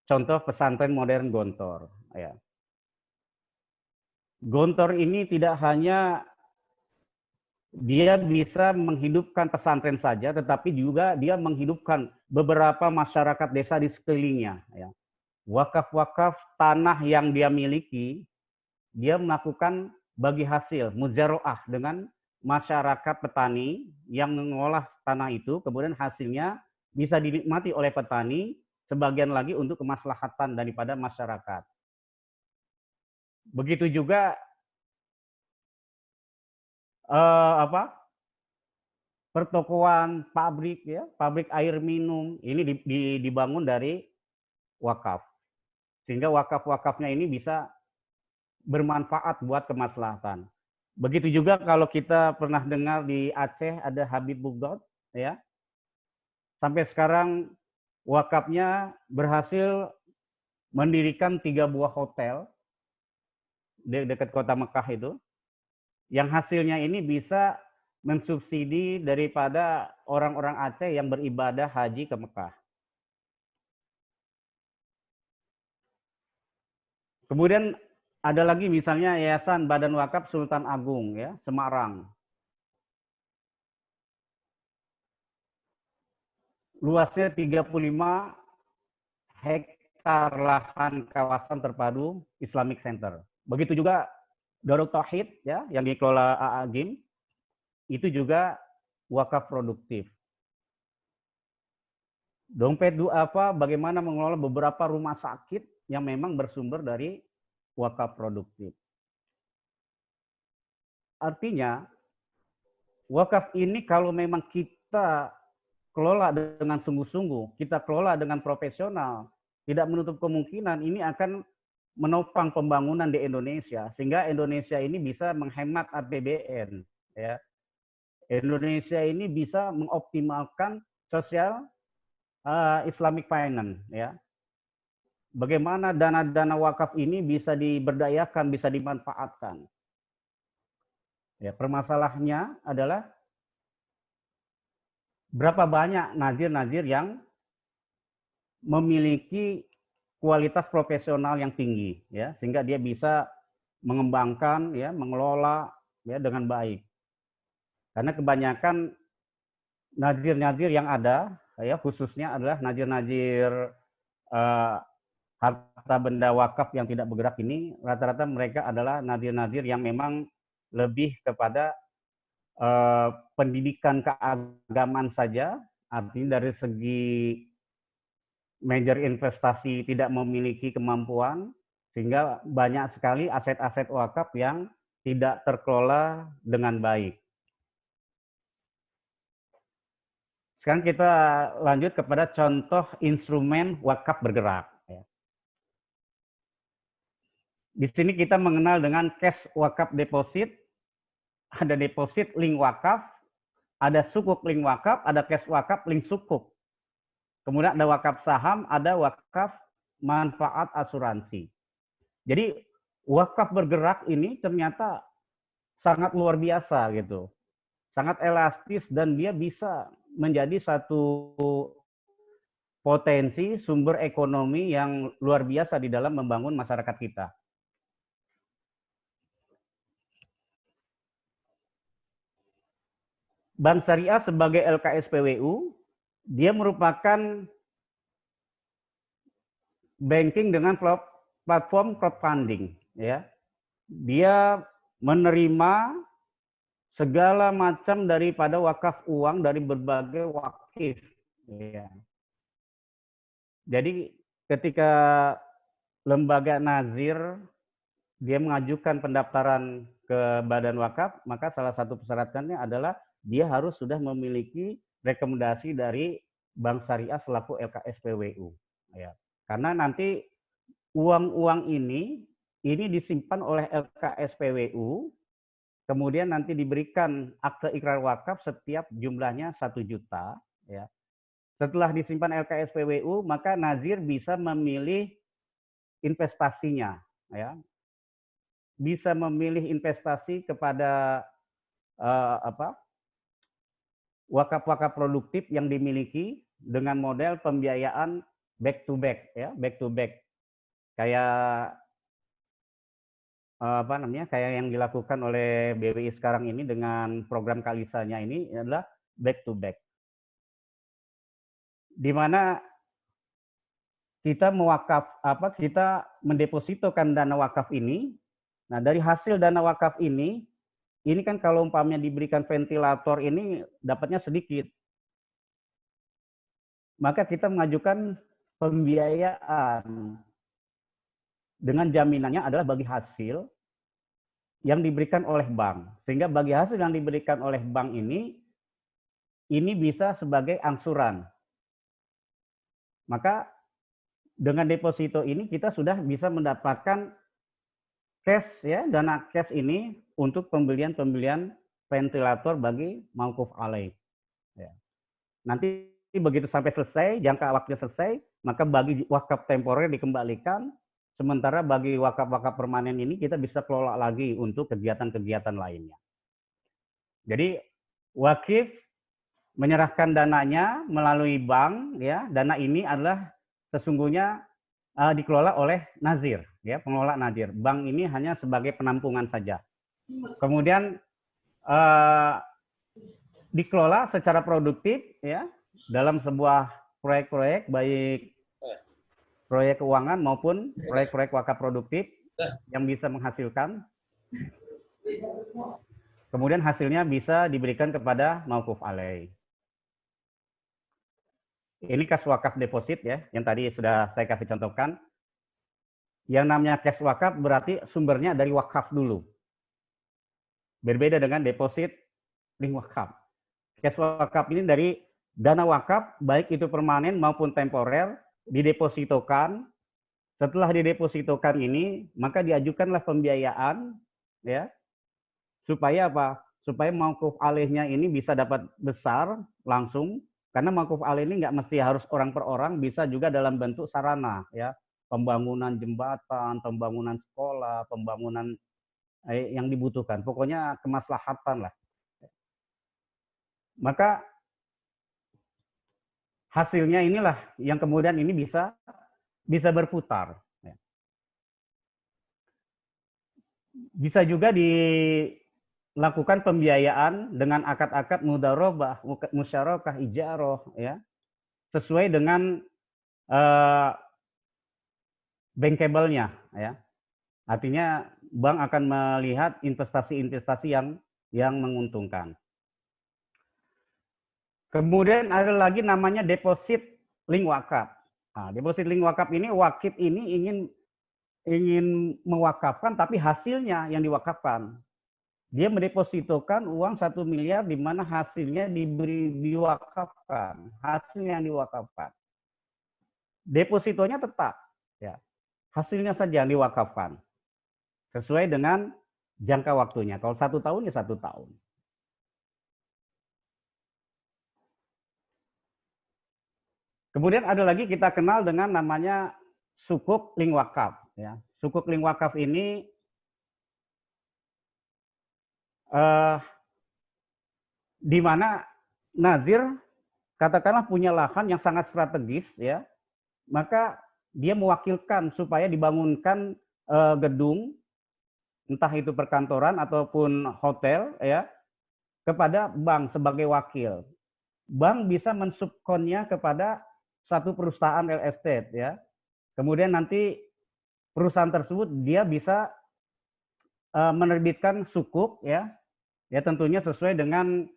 contoh pesantren modern Gontor. Ya. Gontor ini tidak hanya dia bisa menghidupkan pesantren saja, tetapi juga dia menghidupkan beberapa masyarakat desa di sekelilingnya. Ya. Wakaf-wakaf tanah yang dia miliki, dia melakukan bagi hasil muzaroah dengan masyarakat petani yang mengolah tanah itu, kemudian hasilnya bisa dinikmati oleh petani, sebagian lagi untuk kemaslahatan daripada masyarakat. Begitu juga pertokoan, pabrik, ya, pabrik air minum ini dibangun dari wakaf, sehingga wakaf-wakafnya ini bisa bermanfaat buat kemaslahatan. Begitu juga kalau kita pernah dengar di Aceh ada Habib Bugdad, ya. Sampai sekarang wakafnya berhasil mendirikan 3 buah hotel di dekat kota Mekah itu, yang hasilnya ini bisa mensubsidi daripada orang-orang Aceh yang beribadah haji ke Mekah. Kemudian ada lagi misalnya Yayasan Badan Wakaf Sultan Agung, ya, Semarang. Luasnya 35 hektar lahan kawasan terpadu Islamic Center. Begitu juga Darut Tauhid, ya, yang dikelola AAGIM, itu juga wakaf produktif. Dompet Duafa bagaimana mengelola beberapa rumah sakit yang memang bersumber dari wakaf produktif. Artinya, wakaf ini kalau memang kita kelola dengan sungguh-sungguh, kita kelola dengan profesional, tidak menutup kemungkinan ini akan menopang pembangunan di Indonesia, sehingga Indonesia ini bisa menghemat APBN. Ya. Indonesia ini bisa mengoptimalkan sosial Islamic finance. Ya. Bagaimana dana-dana wakaf ini bisa diberdayakan, bisa dimanfaatkan. Ya, permasalahannya adalah berapa banyak nazir-nazir yang memiliki kualitas profesional yang tinggi, ya, sehingga dia bisa mengembangkan, ya, mengelola, ya, dengan baik. Karena kebanyakan nazir-nazir yang ada, ya, khususnya adalah nazir-nazir harta benda wakaf yang tidak bergerak ini, rata-rata mereka adalah nazir-nazir yang memang lebih kepada pendidikan keagamaan saja, artinya dari segi manajer investasi tidak memiliki kemampuan, sehingga banyak sekali aset-aset wakaf yang tidak terkelola dengan baik. Sekarang kita lanjut kepada contoh instrumen wakaf bergerak. Di sini kita mengenal dengan cash wakaf deposit, ada deposit link wakaf, ada sukuk link wakaf, ada cash wakaf link sukuk. Kemudian ada wakaf saham, ada wakaf manfaat asuransi. Jadi wakaf bergerak ini ternyata sangat luar biasa gitu. Sangat elastis dan dia bisa menjadi satu potensi sumber ekonomi yang luar biasa di dalam membangun masyarakat kita. Bank Syariah sebagai LKSPWU, dia merupakan banking dengan platform crowdfunding, ya. Dia menerima segala macam daripada wakaf uang dari berbagai wakif, ya. Jadi ketika lembaga nazir dia mengajukan pendaftaran ke badan wakaf, maka salah satu persyaratannya adalah dia harus sudah memiliki rekomendasi dari Bank Syariah selaku LKSPWU. Ya. Karena nanti uang-uang ini disimpan oleh LKSPWU, kemudian nanti diberikan akte ikrar wakaf setiap jumlahnya 1 juta. Ya. Setelah disimpan LKSPWU, maka nazir bisa memilih investasinya. Ya. Bisa memilih investasi kepada wakaf-wakaf produktif yang dimiliki dengan model pembiayaan back to back, ya, back to back, kayak kayak yang dilakukan oleh BWI sekarang ini dengan program Kalisanya ini adalah back to back, di mana kita kita mendepositokan dana wakaf ini. Nah, dari hasil dana wakaf ini kan kalau umpamanya diberikan ventilator ini dapatnya sedikit. Maka kita mengajukan pembiayaan dengan jaminannya adalah bagi hasil yang diberikan oleh bank. Sehingga bagi hasil yang diberikan oleh bank ini bisa sebagai angsuran. Maka dengan deposito ini kita sudah bisa mendapatkan cash, ya, dana cash ini untuk pembelian ventilator bagi mauquf alaih. Ya. Nanti begitu sampai selesai, jangka waktunya selesai, maka bagi wakaf temporer dikembalikan, sementara bagi wakaf-wakaf permanen ini kita bisa kelola lagi untuk kegiatan-kegiatan lainnya. Jadi wakif menyerahkan dananya melalui bank, ya, dana ini adalah sesungguhnya dikelola oleh nazir, ya, pengelola nazir. Bank ini hanya sebagai penampungan saja. Kemudian dikelola secara produktif, ya, dalam sebuah proyek-proyek, baik proyek keuangan maupun proyek-proyek wakaf produktif yang bisa menghasilkan. Kemudian hasilnya bisa diberikan kepada mauquf alaih. Ini kas wakaf deposit, ya, yang tadi sudah saya kasih contohkan. Yang namanya cash wakaf berarti sumbernya dari wakaf dulu. Berbeda dengan deposit link wakaf. Cash wakaf ini dari dana wakaf, baik itu permanen maupun temporer, didepositokan. Setelah didepositokan ini, maka diajukanlah pembiayaan, ya, supaya apa? Supaya mauquf alaihnya ini bisa dapat besar langsung, karena mauquf alaih ini nggak mesti harus orang per orang, bisa juga dalam bentuk sarana, ya, pembangunan jembatan, pembangunan sekolah, pembangunan yang dibutuhkan, pokoknya kemaslahatan lah. Maka hasilnya inilah yang kemudian ini bisa berputar. Bisa juga dilakukan pembiayaan dengan akad-akad mudharabah, musyarakah, ijarah, ya, sesuai dengan bankable-nya, ya. Artinya bank akan melihat investasi-investasi yang menguntungkan. Kemudian ada lagi namanya deposit link wakaf. Nah, deposit link wakaf ini, wakif ini ingin mewakafkan, tapi hasilnya yang diwakafkan. Dia mendepositokan uang 1 miliar di mana hasilnya diwakafkan, hasilnya yang diwakafkan. Depositonya tetap, ya, hasilnya saja yang diwakafkan sesuai dengan jangka waktunya. Kalau 1 tahun ya 1 tahun. Kemudian ada lagi kita kenal dengan namanya sukuk link wakaf. Ya. Sukuk link wakaf ini di mana nazir katakanlah punya lahan yang sangat strategis, ya, maka dia mewakilkan supaya dibangunkan gedung, entah itu perkantoran ataupun hotel, ya, kepada bank sebagai wakil. Bank bisa mensubkonnya kepada satu perusahaan real estate, ya. Kemudian nanti perusahaan tersebut dia bisa menerbitkan sukuk, ya, ya tentunya sesuai dengan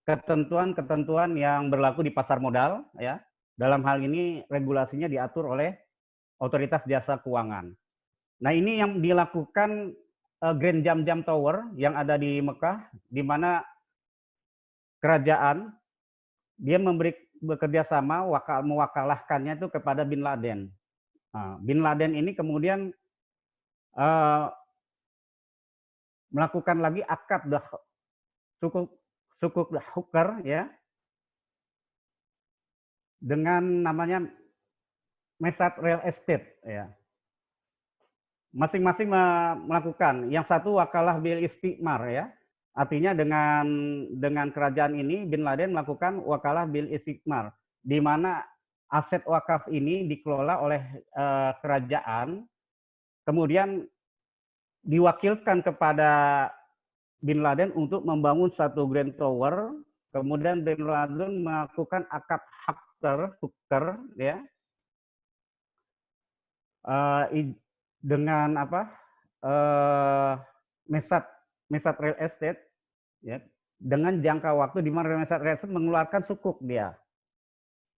ketentuan-ketentuan yang berlaku di pasar modal, ya. Dalam hal ini regulasinya diatur oleh Otoritas Jasa Keuangan. Nah, ini yang dilakukan Grand Jam Tower yang ada di Mekah, di mana kerajaan dia bekerja sama mewakalahkannya itu kepada Bin Laden. Nah, Bin Laden ini kemudian melakukan lagi akad sukuk hukar, ya, dengan namanya Mesat Real Estate, ya. Masing-masing melakukan. Yang satu wakalah bil istiqmar, ya. Artinya dengan kerajaan ini Bin Laden melakukan wakalah bil istiqmar, di mana aset wakaf ini dikelola oleh kerajaan, kemudian diwakilkan kepada Bin Laden untuk membangun satu Grand Tower, kemudian Bin Laden melakukan akad hukar, ya, dengan Mesat Real Estate, ya, dengan jangka waktu di mana Mesat Real Estate mengeluarkan sukuk dia,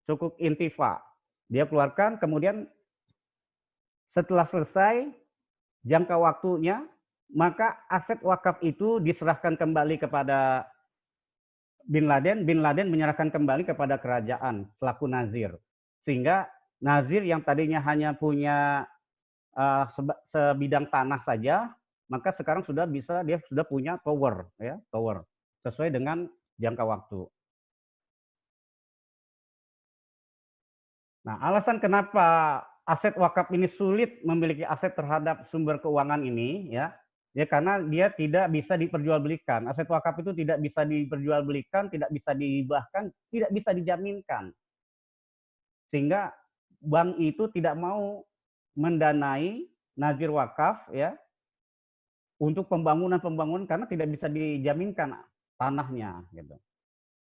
sukuk intifa. Dia keluarkan, kemudian setelah selesai jangka waktunya, maka aset wakaf itu diserahkan kembali kepada Bin Laden. Bin Laden menyerahkan kembali kepada kerajaan selaku nazir. Sehingga nazir yang tadinya hanya punya sebidang tanah saja, maka sekarang dia sudah punya tower, ya, tower sesuai dengan jangka waktu. Nah, alasan kenapa aset wakaf ini sulit memiliki aset terhadap sumber keuangan ini, ya karena dia tidak bisa diperjualbelikan. Aset wakaf itu tidak bisa diperjualbelikan, tidak bisa dihibahkan, tidak bisa dijaminkan. Sehingga bank itu tidak mau mendanai nazir wakaf, ya, untuk pembangunan karena tidak bisa dijaminkan tanahnya, gitu.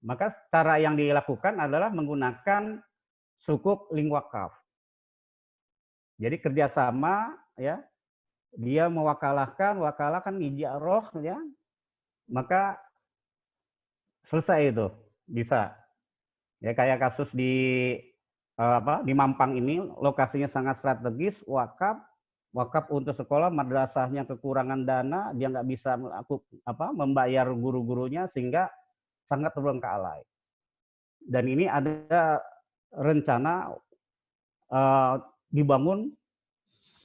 Maka cara yang dilakukan adalah menggunakan sukuk link wakaf. Jadi kerjasama, ya, dia mewakalahkan ijarah, ya, maka selesai itu bisa. Ya kayak kasus di Mampang ini, lokasinya sangat strategis, wakaf, wakaf untuk sekolah, madrasahnya kekurangan dana, dia nggak bisa membayar guru-gurunya sehingga sangat terbengkalai. Dan ini ada rencana dibangun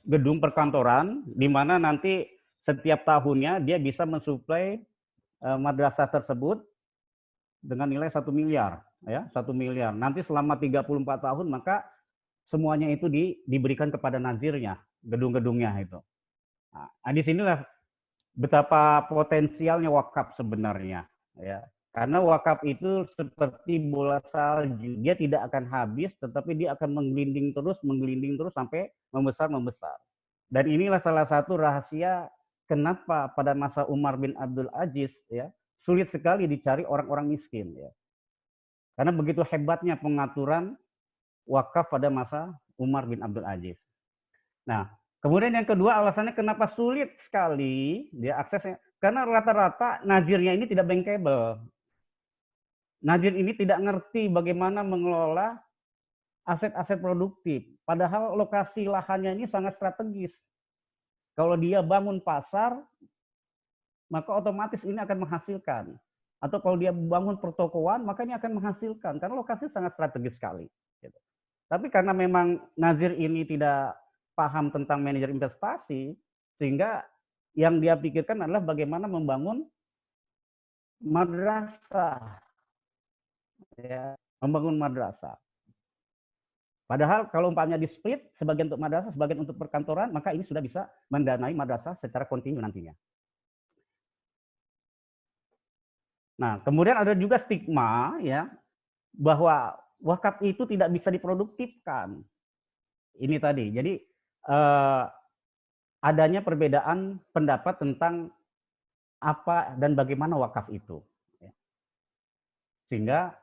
gedung perkantoran di mana nanti setiap tahunnya dia bisa mensuplai madrasah tersebut dengan nilai 1 miliar, ya, 1 miliar. Nanti selama 34 tahun maka semuanya itu diberikan kepada nazirnya, gedung-gedungnya itu. Nah, di sinilah betapa potensialnya wakaf sebenarnya, ya. Karena wakaf itu seperti bola salju, dia tidak akan habis, tetapi dia akan menggelinding terus sampai membesar. Dan inilah salah satu rahasia kenapa pada masa Umar bin Abdul Aziz, ya, sulit sekali dicari orang-orang miskin, ya. Karena begitu hebatnya pengaturan wakaf pada masa Umar bin Abdul Aziz. Nah, kemudian yang kedua alasannya kenapa sulit sekali dia aksesnya, karena rata-rata nazirnya ini tidak bankable. Nazir ini tidak ngerti bagaimana mengelola aset-aset produktif. Padahal lokasi lahannya ini sangat strategis. Kalau dia bangun pasar, maka otomatis ini akan menghasilkan. Atau kalau dia bangun pertokoan, maka ini akan menghasilkan. Karena lokasi sangat strategis sekali. Tapi karena memang nazir ini tidak paham tentang manajer investasi, sehingga yang dia pikirkan adalah bagaimana membangun madrasah. Ya, membangun madrasah. Padahal kalau umpamanya di split, sebagian untuk madrasah, sebagian untuk perkantoran, maka ini sudah bisa mendanai madrasah secara kontinu nantinya. Nah, kemudian ada juga stigma, ya, bahwa wakaf itu tidak bisa diproduktifkan. Ini tadi. Jadi adanya perbedaan pendapat tentang apa dan bagaimana wakaf itu. Sehingga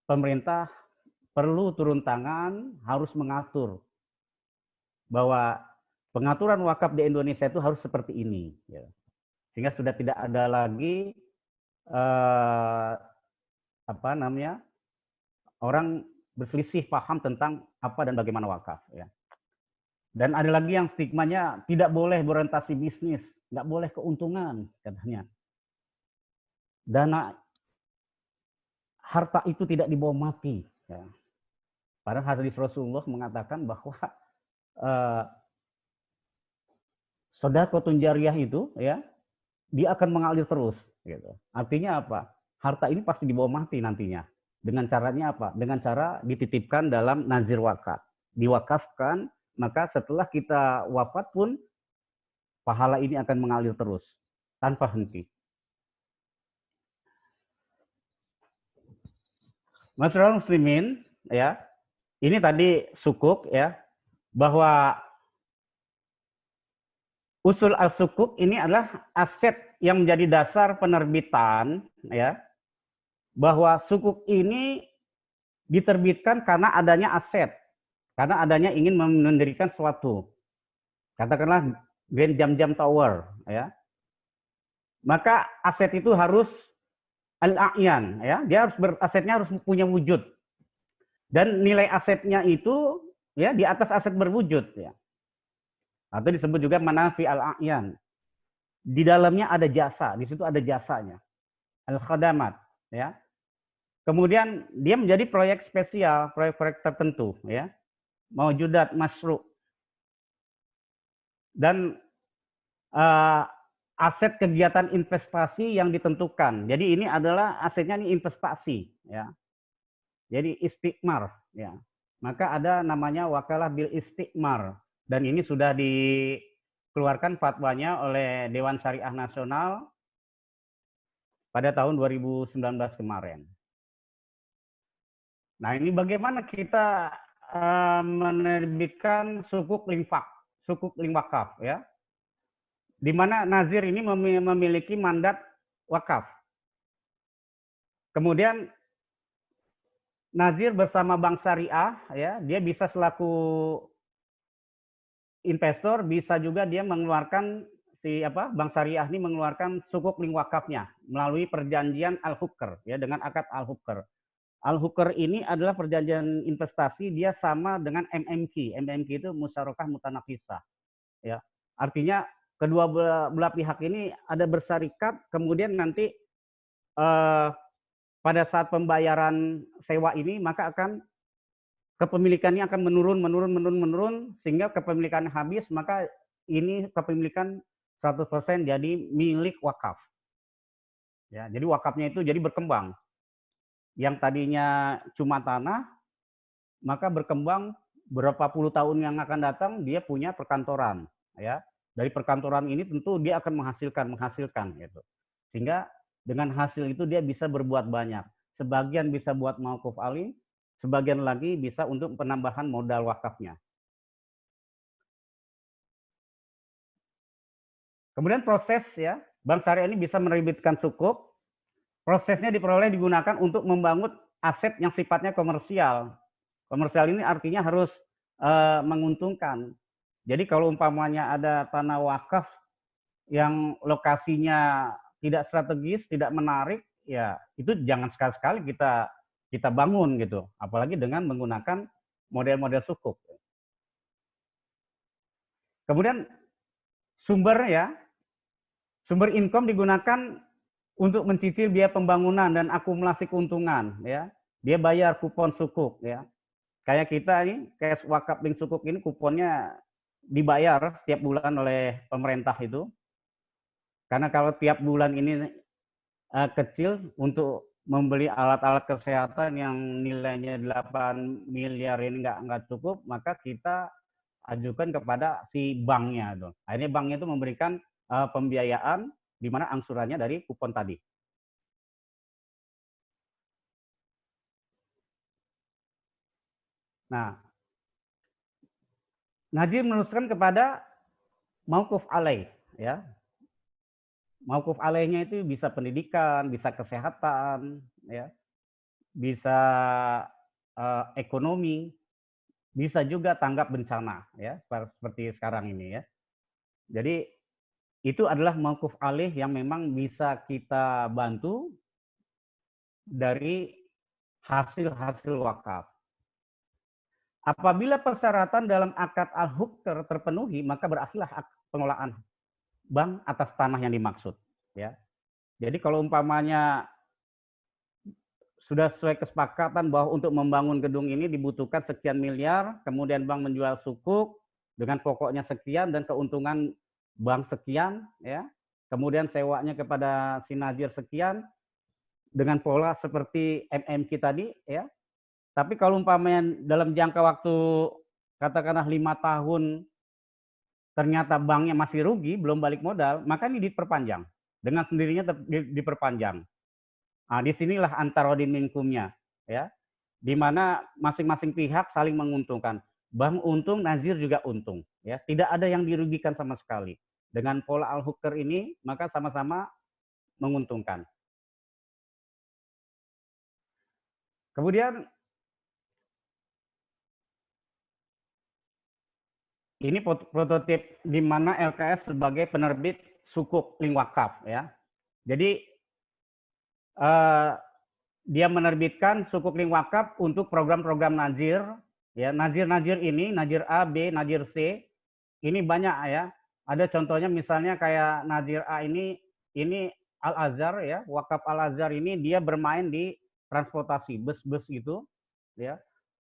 pemerintah perlu turun tangan, harus mengatur bahwa pengaturan wakaf di Indonesia itu harus seperti ini. Sehingga sudah tidak ada lagi orang berselisih paham tentang apa dan bagaimana wakaf. Ya. Dan ada lagi yang stigmanya tidak boleh berorientasi bisnis, nggak boleh keuntungan katanya. Dana harta itu tidak dibawa mati. Ya. Padahal hadis Rasulullah mengatakan bahwa sedekahun jariyah itu, ya, dia akan mengalir terus. Gitu. Artinya apa? Harta ini pasti dibawa mati nantinya. Dengan caranya apa? Dengan cara dititipkan dalam nazir wakaf. Diwakafkan, maka setelah kita wafat pun pahala ini akan mengalir terus tanpa henti. Masyarakat muslimin, ya, ini tadi sukuk, ya, bahwa usul al-sukuk ini adalah aset yang menjadi dasar penerbitan, ya, bahwa sukuk ini diterbitkan karena adanya aset, karena adanya ingin mendirikan suatu, katakanlah Grand Jam-Jam Tower, ya, maka aset itu harus al-a'yan, ya, dia harus asetnya harus punya wujud, dan nilai asetnya itu, ya, di atas aset berwujud, ya, atau disebut juga manafi al-a'yan. Di dalamnya ada jasa, di situ ada jasanya, al-khadamat, ya. Kemudian dia menjadi proyek spesial, proyek-proyek tertentu, ya, maujudat masyru', dan aset kegiatan investasi yang ditentukan. Jadi ini adalah asetnya ini investasi, ya. Jadi istikmar, ya. Maka ada namanya wakalah bil istikmar, dan ini sudah dikeluarkan fatwanya oleh Dewan Syariah Nasional pada tahun 2019 kemarin. Nah, ini bagaimana kita menerbitkan sukuk linfak, sukuk linwakaf, ya, di mana nazir ini memiliki mandat wakaf. Kemudian nazir bersama bank syariah, ya, dia bisa selaku investor, bisa juga dia mengeluarkan bank syariah ini mengeluarkan sukuk linwakafnya melalui perjanjian al-hukr, ya, dengan akad al-hukr. Al-hukr ini adalah perjanjian investasi, dia sama dengan MMQ. MMQ itu musyarakah mutanafisah. ya. Artinya kedua belah pihak ini ada berserikat, kemudian nanti pada saat pembayaran sewa ini maka akan kepemilikannya akan menurun sehingga kepemilikan habis, maka ini kepemilikan 100% jadi milik wakaf. Ya, jadi wakafnya itu jadi berkembang. Yang tadinya cuma tanah, maka berkembang berapa puluh tahun yang akan datang dia punya perkantoran, ya. Dari perkantoran ini tentu dia akan menghasilkan gitu. Sehingga dengan hasil itu dia bisa berbuat banyak. Sebagian bisa buat mauquf alih, sebagian lagi bisa untuk penambahan modal wakafnya. Kemudian proses ya, Bank Syariah ini bisa menerbitkan sukuk. Prosesnya digunakan untuk membangun aset yang sifatnya komersial. Komersial ini artinya harus menguntungkan. Jadi kalau umpamanya ada tanah wakaf yang lokasinya tidak strategis, tidak menarik, ya itu jangan sekali-sekali kita bangun gitu. Apalagi dengan menggunakan model-model sukuk. Kemudian sumber income digunakan untuk mencicil biaya pembangunan dan akumulasi keuntungan, ya. Dia bayar kupon sukuk, ya. Kayak kita ini, kayak wakaf link sukuk ini kuponnya dibayar setiap bulan oleh pemerintah itu. Karena kalau tiap bulan ini kecil untuk membeli alat-alat kesehatan yang nilainya 8 miliar ini nggak cukup, maka kita ajukan kepada si banknya tuh. Akhirnya banknya itu memberikan pembiayaan di mana angsurannya dari kupon tadi. Nah, Najib meneruskan kepada mauquf alaih, ya. Mauquf alaihnya itu bisa pendidikan, bisa kesehatan, ya, bisa ekonomi, bisa juga tanggap bencana, ya, seperti sekarang ini, ya. Jadi itu adalah mauquf alaih yang memang bisa kita bantu dari hasil-hasil wakaf. Apabila persyaratan dalam akad al-hukr terpenuhi, maka berakhirlah pengelolaan bank atas tanah yang dimaksud. Ya. Jadi kalau umpamanya sudah sesuai kesepakatan bahwa untuk membangun gedung ini dibutuhkan sekian miliar, kemudian bank menjual sukuk dengan pokoknya sekian dan keuntungan bank sekian, ya. Kemudian sewanya kepada si Najir sekian dengan pola seperti MMQ tadi, ya. Tapi kalau umpamanya dalam jangka waktu katakanlah 5 tahun ternyata banknya masih rugi, belum balik modal, maka ini diperpanjang. Dengan sendirinya diperpanjang. Nah, disinilah antara minkumnya, ya, di mana masing-masing pihak saling menguntungkan. Bank untung, Nazir juga untung, ya. Tidak ada yang dirugikan sama sekali. Dengan pola al-hukr ini, maka sama-sama menguntungkan. Kemudian ini prototip di mana LKS sebagai penerbit sukuk link wakaf, ya. Jadi dia menerbitkan sukuk link wakaf untuk program-program Nazir, ya. Nazir ini, Nazir A, B, Nazir C, ini banyak, ya. Ada contohnya misalnya kayak Nazir A ini Al-Azhar, ya. Wakaf Al-Azhar ini dia bermain di transportasi, bus-bus gitu, ya.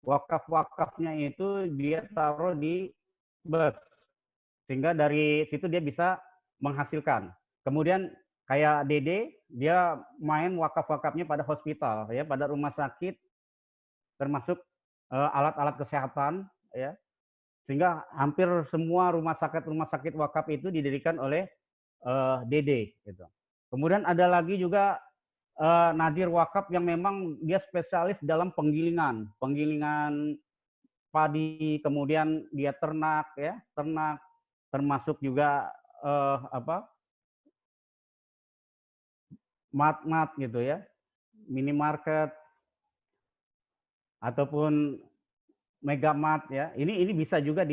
Wakaf-wakafnya itu dia taruh di bus, sehingga dari situ dia bisa menghasilkan. Kemudian kayak Dede, dia main wakaf-wakafnya pada hospital, ya, pada rumah sakit, termasuk alat-alat kesehatan, ya, sehingga hampir semua rumah sakit wakaf itu didirikan oleh Dede, gitu. Kemudian ada lagi juga Nazir wakaf yang memang dia spesialis dalam penggilingan padi, kemudian dia ternak, ya, termasuk juga mat gitu, ya, minimarket ataupun megamat, ya. Ini bisa juga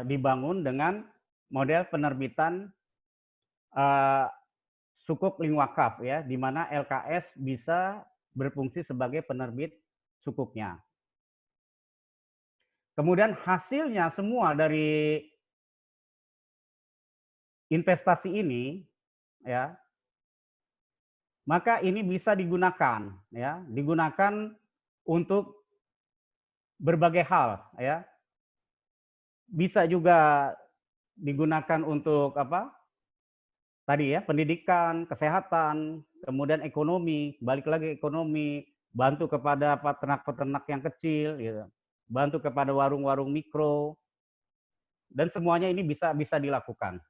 dibangun dengan model penerbitan sukuk link wakaf, ya, di mana LKS bisa berfungsi sebagai penerbit sukuknya. Kemudian hasilnya semua dari investasi ini, ya, maka ini bisa digunakan, ya, digunakan untuk berbagai hal, ya. Bisa juga digunakan untuk apa? Tadi ya, pendidikan, kesehatan, kemudian ekonomi, balik lagi ekonomi, bantu kepada peternak-peternak yang kecil, gitu. Bantu kepada warung-warung mikro, dan semuanya ini bisa dilakukan.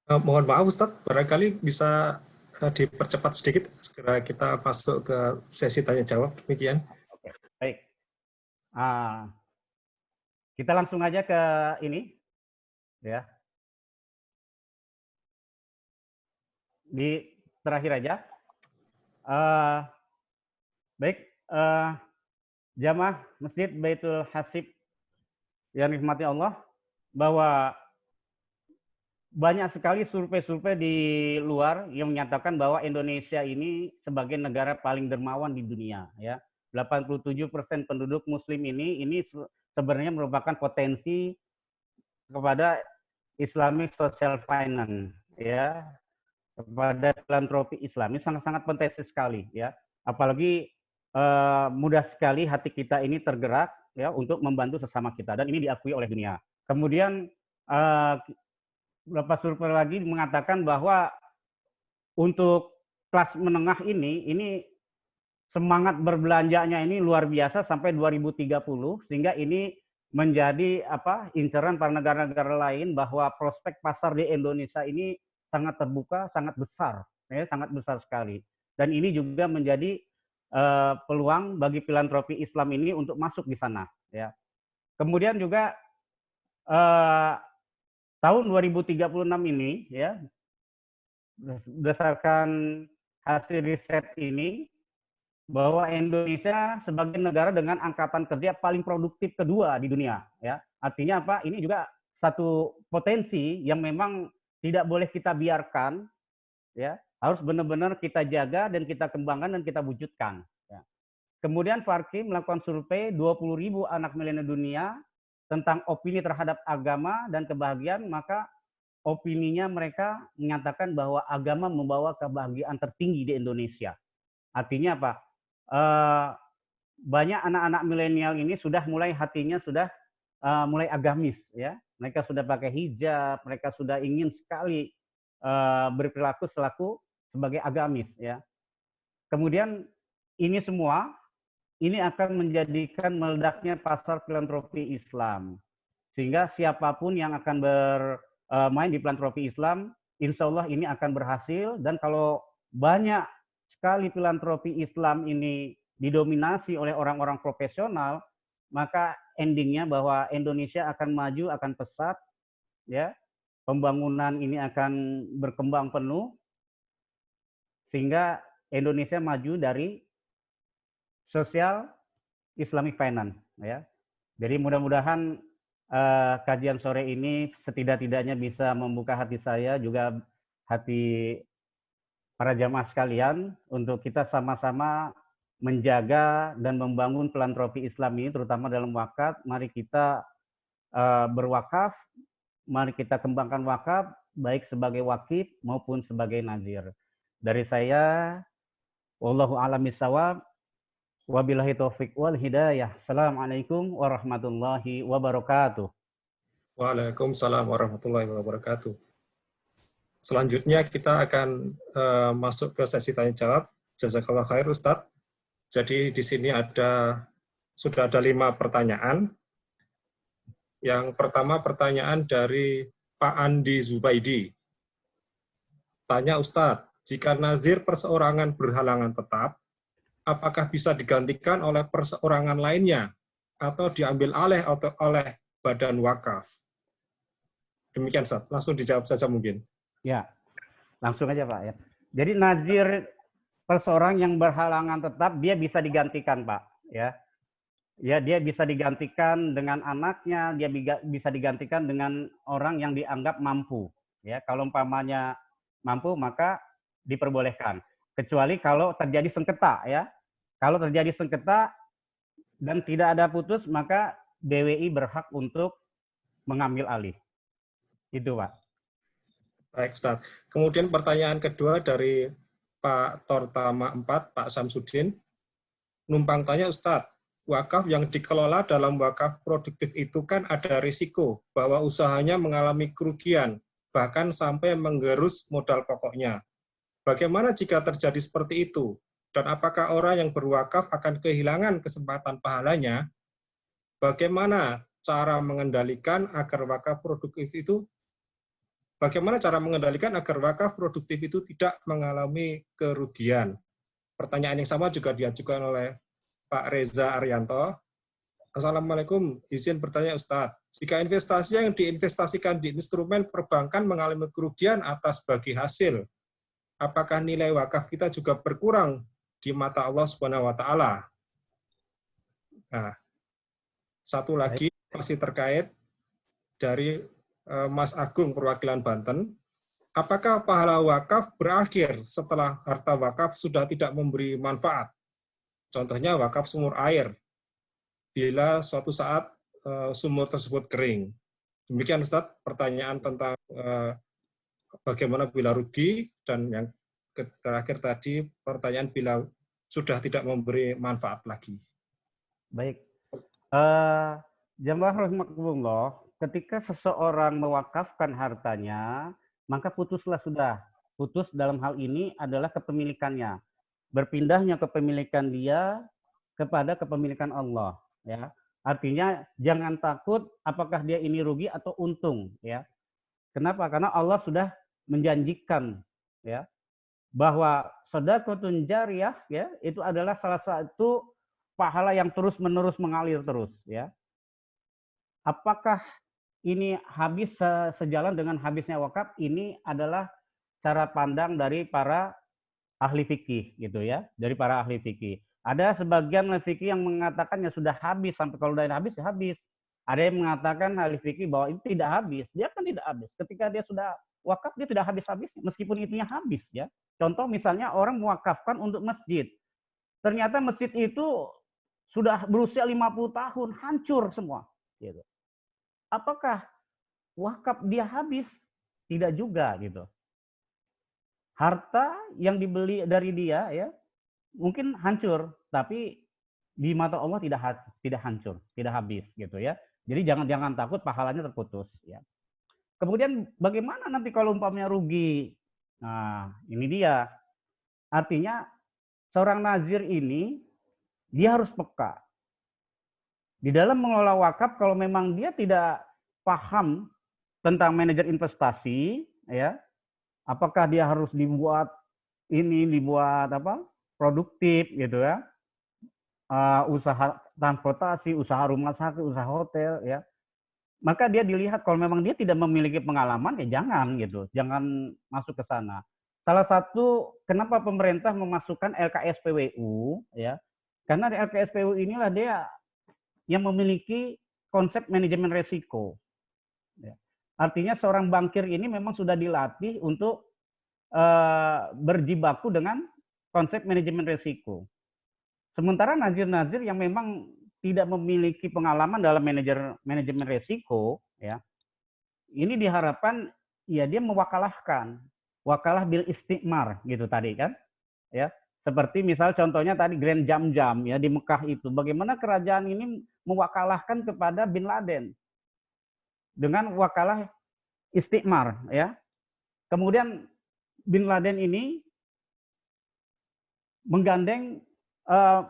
Mohon maaf Ustadz, barangkali bisa dipercepat sedikit, segera kita masuk ke sesi tanya-jawab, demikian. Oke, baik. Kita langsung aja ke ini, ya. Di terakhir aja. Baik, jamaah Masjid Baitul Hasib yang dirahmati Allah, bahwa banyak sekali survei-survei di luar yang menyatakan bahwa Indonesia ini sebagai negara paling dermawan di dunia, ya. 87% penduduk muslim ini sebenarnya merupakan potensi kepada Islamic Social Finance, ya, kepada filantropi Islam. Ini sangat-sangat potensi sekali, ya. Apalagi mudah sekali hati kita ini tergerak, ya, untuk membantu sesama kita, dan ini diakui oleh dunia. Kemudian beberapa survei lagi mengatakan bahwa untuk kelas menengah ini semangat berbelanjanya ini luar biasa sampai 2030, sehingga ini menjadi incaran para negara-negara lain bahwa prospek pasar di Indonesia ini sangat terbuka, sangat besar, ya, sangat besar sekali. Dan ini juga menjadi peluang bagi filantropi Islam ini untuk masuk di sana, ya. Kemudian juga tahun 2036 ini, ya, berdasarkan hasil riset ini, bahwa Indonesia sebagai negara dengan angkatan kerja paling produktif kedua di dunia, ya. Artinya apa? Ini juga satu potensi yang memang tidak boleh kita biarkan, ya. Harus benar-benar kita jaga dan kita kembangkan dan kita wujudkan, ya. Kemudian Farki melakukan survei 20.000 anak milenial dunia tentang opini terhadap agama dan kebahagiaan, maka opininya mereka menyatakan bahwa agama membawa kebahagiaan tertinggi di Indonesia. Artinya apa? Banyak anak-anak milenial ini sudah mulai hatinya sudah mulai agamis, ya. Mereka sudah pakai hijab, mereka sudah ingin sekali berperilaku sebagai agamis, ya. Kemudian ini semua ini akan menjadikan meledaknya pasar filantropi Islam, sehingga siapapun yang akan bermain di filantropi Islam, insya Allah ini akan berhasil. Dan kalau banyak sekali filantropi Islam ini didominasi oleh orang-orang profesional, maka endingnya bahwa Indonesia akan maju, akan pesat, ya. Pembangunan ini akan berkembang penuh, sehingga Indonesia maju dari Social Islamic Finance, ya. Jadi mudah-mudahan kajian sore ini setidak-tidaknya bisa membuka hati saya, juga hati para jamaah sekalian, untuk kita sama-sama menjaga dan membangun filantropi Islam ini, terutama dalam wakaf. Mari kita berwakaf, mari kita kembangkan wakaf, baik sebagai wakif maupun sebagai nazir. Dari saya, wallahu a'lam bishawab. Wabillahi taufik wal hidayah. Assalamualaikum warahmatullahi wabarakatuh. Waalaikumsalam warahmatullahi wabarakatuh. Selanjutnya kita akan masuk ke sesi tanya jawab. Jazakallah khair Ustadz. Jadi di sini sudah ada 5 pertanyaan. Yang pertama pertanyaan dari Pak Andi Zubaidi. Tanya Ustadz, jika nazir perseorangan berhalangan tetap, apakah bisa digantikan oleh perseorangan lainnya atau diambil alih oleh badan wakaf? Demikian, Ustaz. Langsung dijawab saja mungkin. Ya, langsung aja Pak, ya. Jadi nazir perseorang yang berhalangan tetap, dia bisa digantikan, Pak, ya. Ya, dia bisa digantikan dengan anaknya, dia bisa digantikan dengan orang yang dianggap mampu, ya. Kalau umpamanya mampu, maka diperbolehkan. Kecuali kalau terjadi sengketa, ya. Kalau terjadi sengketa dan tidak ada putus, maka BWI berhak untuk mengambil alih. Itu, Pak. Baik, Ustaz. Kemudian pertanyaan kedua dari Pak Tortama 4, Pak Samsudin. Numpang tanya, Ustaz, wakaf yang dikelola dalam wakaf produktif itu kan ada risiko bahwa usahanya mengalami kerugian, bahkan sampai menggerus modal pokoknya. Bagaimana jika terjadi seperti itu? Dan apakah orang yang berwakaf akan kehilangan kesempatan pahalanya? Bagaimana cara mengendalikan agar wakaf produktif itu tidak mengalami kerugian? Pertanyaan yang sama juga diajukan oleh Pak Reza Arianto. Assalamualaikum, izin bertanya Ustadz. Jika investasi yang diinvestasikan di instrumen perbankan mengalami kerugian atas bagi hasil, apakah nilai wakaf kita juga berkurang di mata Allah Subhanahu wa taala? Nah, satu lagi masih terkait dari Mas Agung perwakilan Banten. Apakah pahala wakaf berakhir setelah harta wakaf sudah tidak memberi manfaat? Contohnya wakaf sumur air, bila suatu saat sumur tersebut kering. Demikian Ustaz, pertanyaan tentang bagaimana bila rugi, dan yang terakhir tadi pertanyaan bila sudah tidak memberi manfaat lagi. Baik. Jamaah rahimakumullah, ketika seseorang mewakafkan hartanya, maka putuslah sudah. Putus dalam hal ini adalah kepemilikannya. Berpindahnya kepemilikan dia kepada kepemilikan Allah, ya. Artinya jangan takut apakah dia ini rugi atau untung, ya. Kenapa? Karena Allah sudah menjanjikan, ya, bahwa sedekahun jariyah, ya, itu adalah salah satu pahala yang terus-menerus mengalir terus, ya. Apakah ini habis sejalan dengan habisnya wakaf? Ini adalah cara pandang dari para ahli fikih, gitu ya, dari para ahli fikih. Ada sebagian ahli fikih yang mengatakan ya sudah habis, sampai kalau sudah habis ya habis. Ada yang mengatakan ahli fikih bahwa itu tidak habis, dia kan tidak habis. Ketika dia sudah wakaf dia tidak habis-habis, meskipun itunya habis, ya. Contoh misalnya orang mewakafkan untuk masjid. Ternyata masjid itu sudah berusia 50 tahun, hancur semua, gitu. Apakah wakaf dia habis? Tidak juga, gitu. Harta yang dibeli dari dia, ya, mungkin hancur, tapi di mata Allah tidak hancur, tidak habis, gitu ya. Jadi jangan takut pahalanya terputus, ya. Kemudian bagaimana nanti kalau umpamanya rugi? Nah, ini dia. Artinya seorang nazir ini dia harus peka. Di dalam mengelola wakaf, kalau memang dia tidak paham tentang manajer investasi, ya, apakah dia harus dibuat produktif, gitu ya, usaha transportasi, usaha rumah sakit, usaha hotel, ya, maka dia dilihat kalau memang dia tidak memiliki pengalaman, ya jangan masuk ke sana. Salah satu kenapa pemerintah memasukkan LKSPWU, ya, karena LKSPWU inilah dia yang memiliki konsep manajemen resiko. Ya. Artinya seorang bankir ini memang sudah dilatih untuk berjibaku dengan konsep manajemen resiko. Sementara nazir-nazir yang memang tidak memiliki pengalaman dalam manajemen resiko, ya, ini diharapkan ya dia mewakalahkan, wakalah bil istimar, gitu tadi kan, ya. Seperti misal contohnya tadi Grand Jam-Jam, ya, di Mekah itu, bagaimana kerajaan ini mewakalahkan kepada Bin Laden dengan wakalah istimar, ya. Kemudian Bin Laden ini menggandeng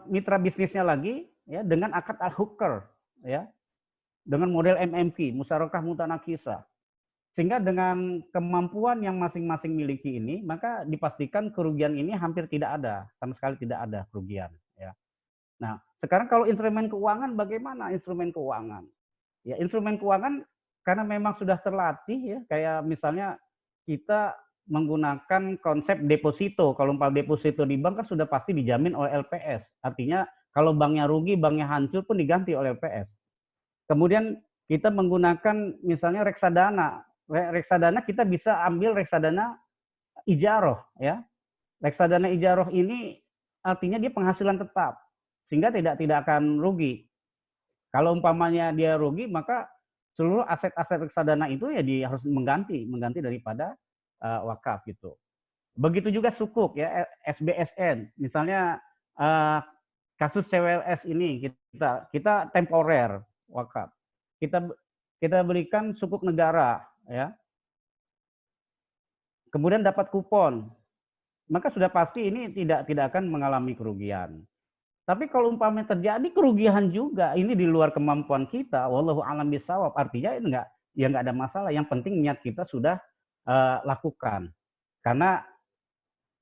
mitra bisnisnya lagi, ya, dengan akad al-hukr, ya, dengan model MMQ, musyarakah mutanakisah. Sehingga dengan kemampuan yang masing-masing miliki ini, maka dipastikan kerugian ini hampir tidak ada, sama sekali tidak ada kerugian, ya. Nah, sekarang kalau instrumen keuangan, bagaimana instrumen keuangan? Ya, instrumen keuangan karena memang sudah terlatih, ya, kayak misalnya kita menggunakan konsep deposito. Kalau deposito di bank kan sudah pasti dijamin oleh LPS. Artinya kalau banknya rugi, banknya hancur pun diganti oleh LPS. Kemudian kita menggunakan misalnya reksadana. Reksadana kita bisa ambil reksadana ijaroh, ya. Reksadana ijaroh ini artinya dia penghasilan tetap, sehingga tidak akan rugi. Kalau umpamanya dia rugi, maka seluruh aset-aset reksadana itu ya harus mengganti daripada wakaf gitu. Begitu juga sukuk ya, SBSN, misalnya kasus CWLS ini kita temporer wakaf. Kita berikan sukuk negara ya. Kemudian dapat kupon, maka sudah pasti ini tidak akan mengalami kerugian. Tapi kalau umpamanya terjadi kerugian juga, ini di luar kemampuan kita, wallahu a'lam bishawab, artinya nggak ada masalah. Yang penting niat kita sudah lakukan. Karena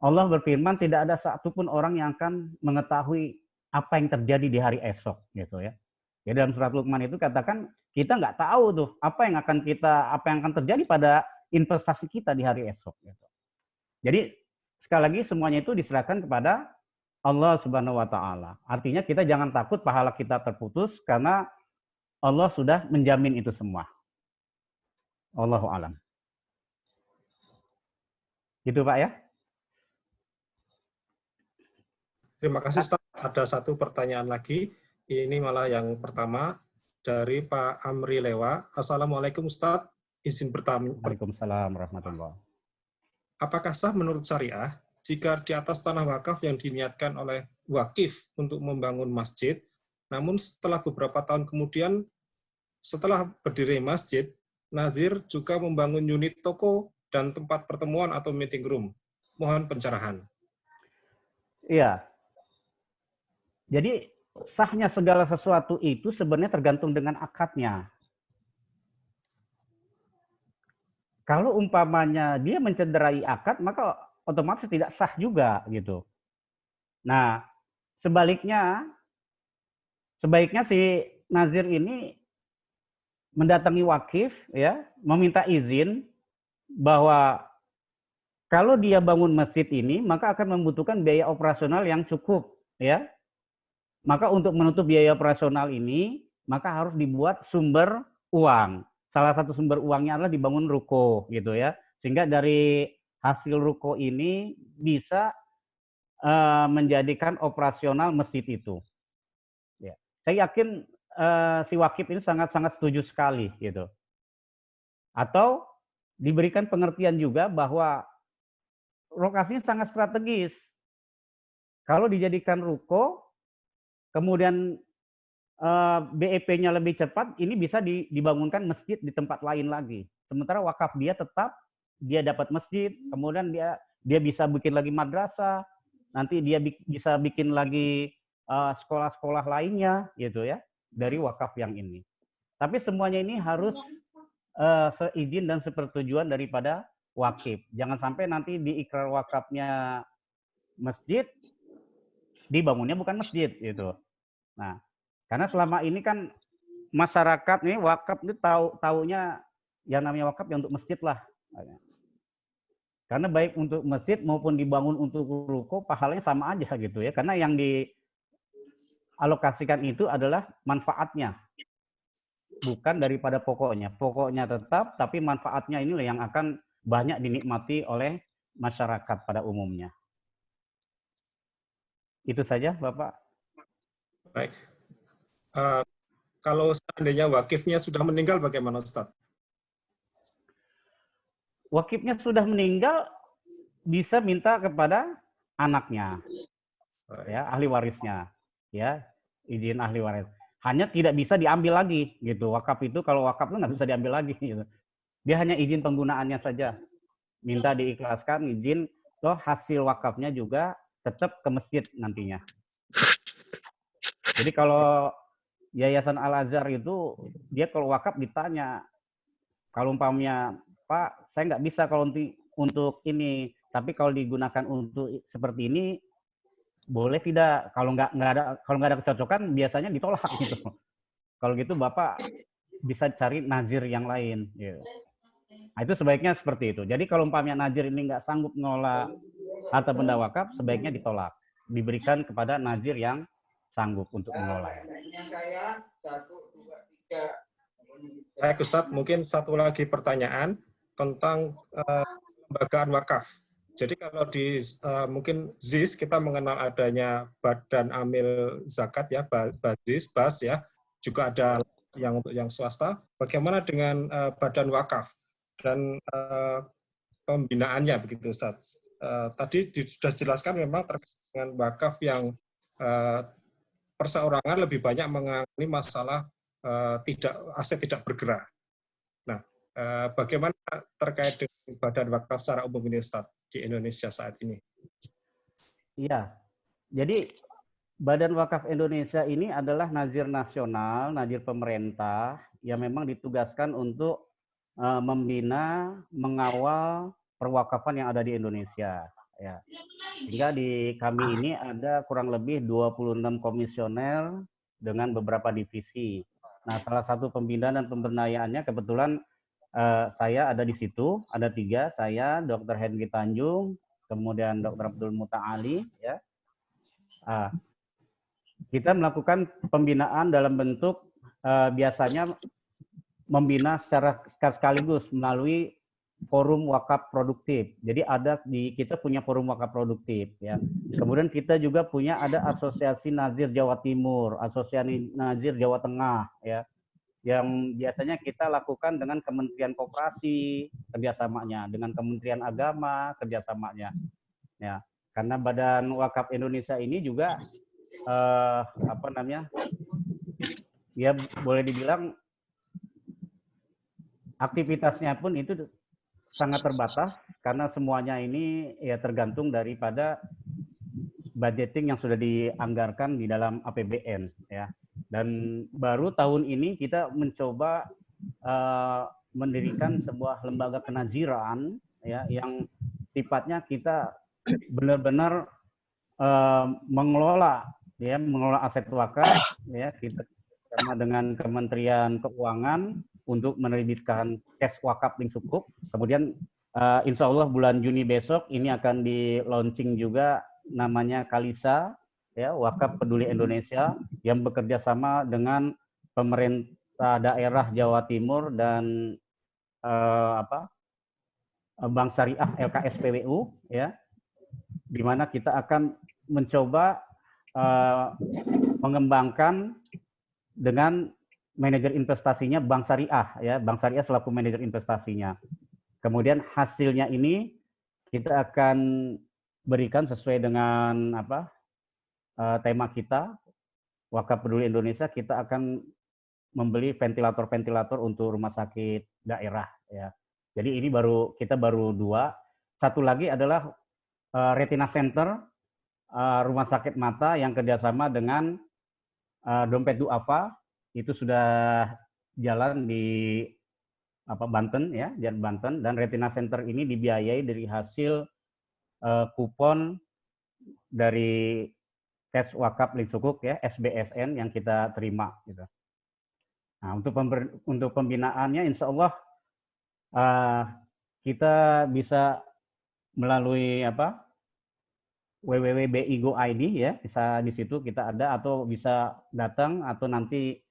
Allah berfirman tidak ada satupun orang yang akan mengetahui apa yang terjadi di hari esok, gitu ya. Jadi dalam surat Luqman itu katakan kita nggak tahu tuh apa yang akan terjadi pada investasi kita di hari esok. Gitu. Jadi sekali lagi semuanya itu diserahkan kepada Allah Subhanahu wa Ta'ala. Artinya kita jangan takut pahala kita terputus karena Allah sudah menjamin itu semua. Allahu a'lam. Gitu Pak ya. Terima kasih Ustaz. Ada satu pertanyaan lagi. Ini malah yang pertama dari Pak Amri Lewa. Assalamualaikum Ustaz. Izin bertanya. Waalaikumsalam warahmatullahi. Apakah sah menurut syariah jika di atas tanah wakaf yang diniatkan oleh wakif untuk membangun masjid, namun setelah beberapa tahun kemudian, setelah berdiri masjid, nazir juga membangun unit toko dan tempat pertemuan atau meeting room? Mohon pencerahan. Iya. Jadi sahnya segala sesuatu itu sebenarnya tergantung dengan akadnya. Kalau umpamanya dia mencederai akad, maka otomatis tidak sah juga gitu. Nah, sebaiknya si nazir ini mendatangi wakif ya, meminta izin bahwa kalau dia bangun masjid ini maka akan membutuhkan biaya operasional yang cukup ya. Maka untuk menutup biaya operasional ini maka harus dibuat sumber uang. Salah satu sumber uangnya adalah dibangun ruko gitu ya. Sehingga dari hasil ruko ini bisa menjadikan operasional masjid itu. Ya. Saya yakin si wakif ini sangat-sangat setuju sekali gitu. Atau diberikan pengertian juga bahwa lokasinya sangat strategis. Kalau dijadikan ruko, kemudian BEP-nya lebih cepat, ini bisa dibangunkan masjid di tempat lain lagi. Sementara wakaf dia tetap dia dapat masjid, kemudian dia bisa bikin lagi madrasah, nanti dia bisa bikin lagi sekolah-sekolah lainnya gitu ya dari wakaf yang ini. Tapi semuanya ini harus seizin dan sepersetujuan daripada wakif. Jangan sampai nanti di ikrar wakafnya masjid dibangunnya bukan masjid gitu. Nah, karena selama ini kan masyarakat nih wakaf ini taunya yang namanya wakaf ya untuk masjid lah. Karena baik untuk masjid maupun dibangun untuk ruko pahalanya sama aja gitu ya. Karena yang dialokasikan itu adalah manfaatnya. Bukan daripada pokoknya. Pokoknya tetap tapi manfaatnya inilah yang akan banyak dinikmati oleh masyarakat pada umumnya. Itu saja Bapak. Baik. Kalau seandainya wakifnya sudah meninggal, bagaimana Ustaz? Wakifnya sudah meninggal, bisa minta kepada anaknya, ya ahli warisnya, ya izin ahli waris. Hanya tidak bisa diambil lagi, gitu. Wakaf itu kalau wakaf itu nggak bisa diambil lagi, gitu. Dia hanya izin penggunaannya saja, minta diikhlaskan, izin, toh hasil wakafnya juga tetap ke masjid nantinya. Jadi kalau Yayasan Al-Azhar itu, dia kalau wakaf ditanya, kalau umpamanya, Pak, saya nggak bisa kalau untuk ini, tapi kalau digunakan untuk seperti ini, boleh tidak? Kalau nggak ada kecocokan, biasanya ditolak gitu. Kalau gitu Bapak bisa cari nazir yang lain. Gitu. Nah, itu sebaiknya seperti itu. Jadi kalau umpamanya nazir ini nggak sanggup mengelola harta benda wakaf, sebaiknya ditolak. Diberikan kepada nazir yang sanggup untuk mengelola. Baik Ustaz, mungkin satu lagi pertanyaan tentang lembagaan wakaf. Jadi kalau di mungkin ZIS kita mengenal adanya Badan Amil Zakat ya, BAZIS, BAS ya, juga ada yang untuk yang swasta, bagaimana dengan badan wakaf dan pembinaannya begitu Ustaz. Tadi sudah jelaskan memang terkait dengan wakaf yang perseorangan lebih banyak mengalami masalah aset tidak bergerak. Nah, bagaimana terkait dengan badan wakaf secara umum ini Ustaz di Indonesia saat ini? Iya, jadi Badan Wakaf Indonesia ini adalah nazir nasional, nazir pemerintah yang memang ditugaskan untuk membina, mengawal perwakafan yang ada di Indonesia. Ya. Sehingga di kami ini ada kurang lebih 26 komisioner dengan beberapa divisi. Nah, salah satu pembina dan pemberdayaannya kebetulan saya ada di situ, ada 3, saya, Dr. Henry Tanjung, kemudian Dr. Abdul Muta'ali, ya. Kita melakukan pembinaan dalam bentuk biasanya membina secara sekaligus melalui forum wakaf produktif. Jadi kita punya forum wakaf produktif ya. Kemudian kita juga punya ada Asosiasi Nazir Jawa Timur, Asosiasi Nazir Jawa Tengah ya. Yang biasanya kita lakukan dengan Kementerian Koperasi kerjasamanya, dengan Kementerian Agama kerjasamanya. Ya, karena Badan Wakaf Indonesia ini juga ya boleh dibilang aktivitasnya pun itu sangat terbatas karena semuanya ini ya tergantung daripada budgeting yang sudah dianggarkan di dalam APBN ya. Dan baru tahun ini kita mencoba mendirikan sebuah lembaga kenaziran ya yang sifatnya kita benar-benar mengelola aset wakaf ya, kita bersama dengan Kementerian Keuangan untuk menerbitkan cash wakaf yang cukup. Kemudian insya Allah bulan Juni besok ini akan di launching juga namanya Kalisa ya, Wakaf Peduli Indonesia yang bekerja sama dengan pemerintah daerah Jawa Timur dan Bank Syariah LKSPWU ya, di mana kita akan mencoba mengembangkan dengan manajer investasinya Bank Syariah ya, Bank Syariah selaku manajer investasinya. Kemudian hasilnya ini kita akan berikan sesuai dengan tema kita Wakaf Peduli Indonesia. Kita akan membeli ventilator-ventilator untuk rumah sakit daerah ya. Jadi ini kita baru 2. Satu lagi adalah Retina Center, rumah sakit mata yang kerjasama dengan Dompet Duafa, itu sudah jalan di Banten ya, jalan Banten, dan Retina Center ini dibiayai dari hasil kupon dari cash wakaf Linsukuk ya, SBSN yang kita terima gitu. Nah, untuk pembinaannya insya Allah kita bisa melalui www.bi.go.id ya, bisa di situ kita ada, atau bisa datang, atau nanti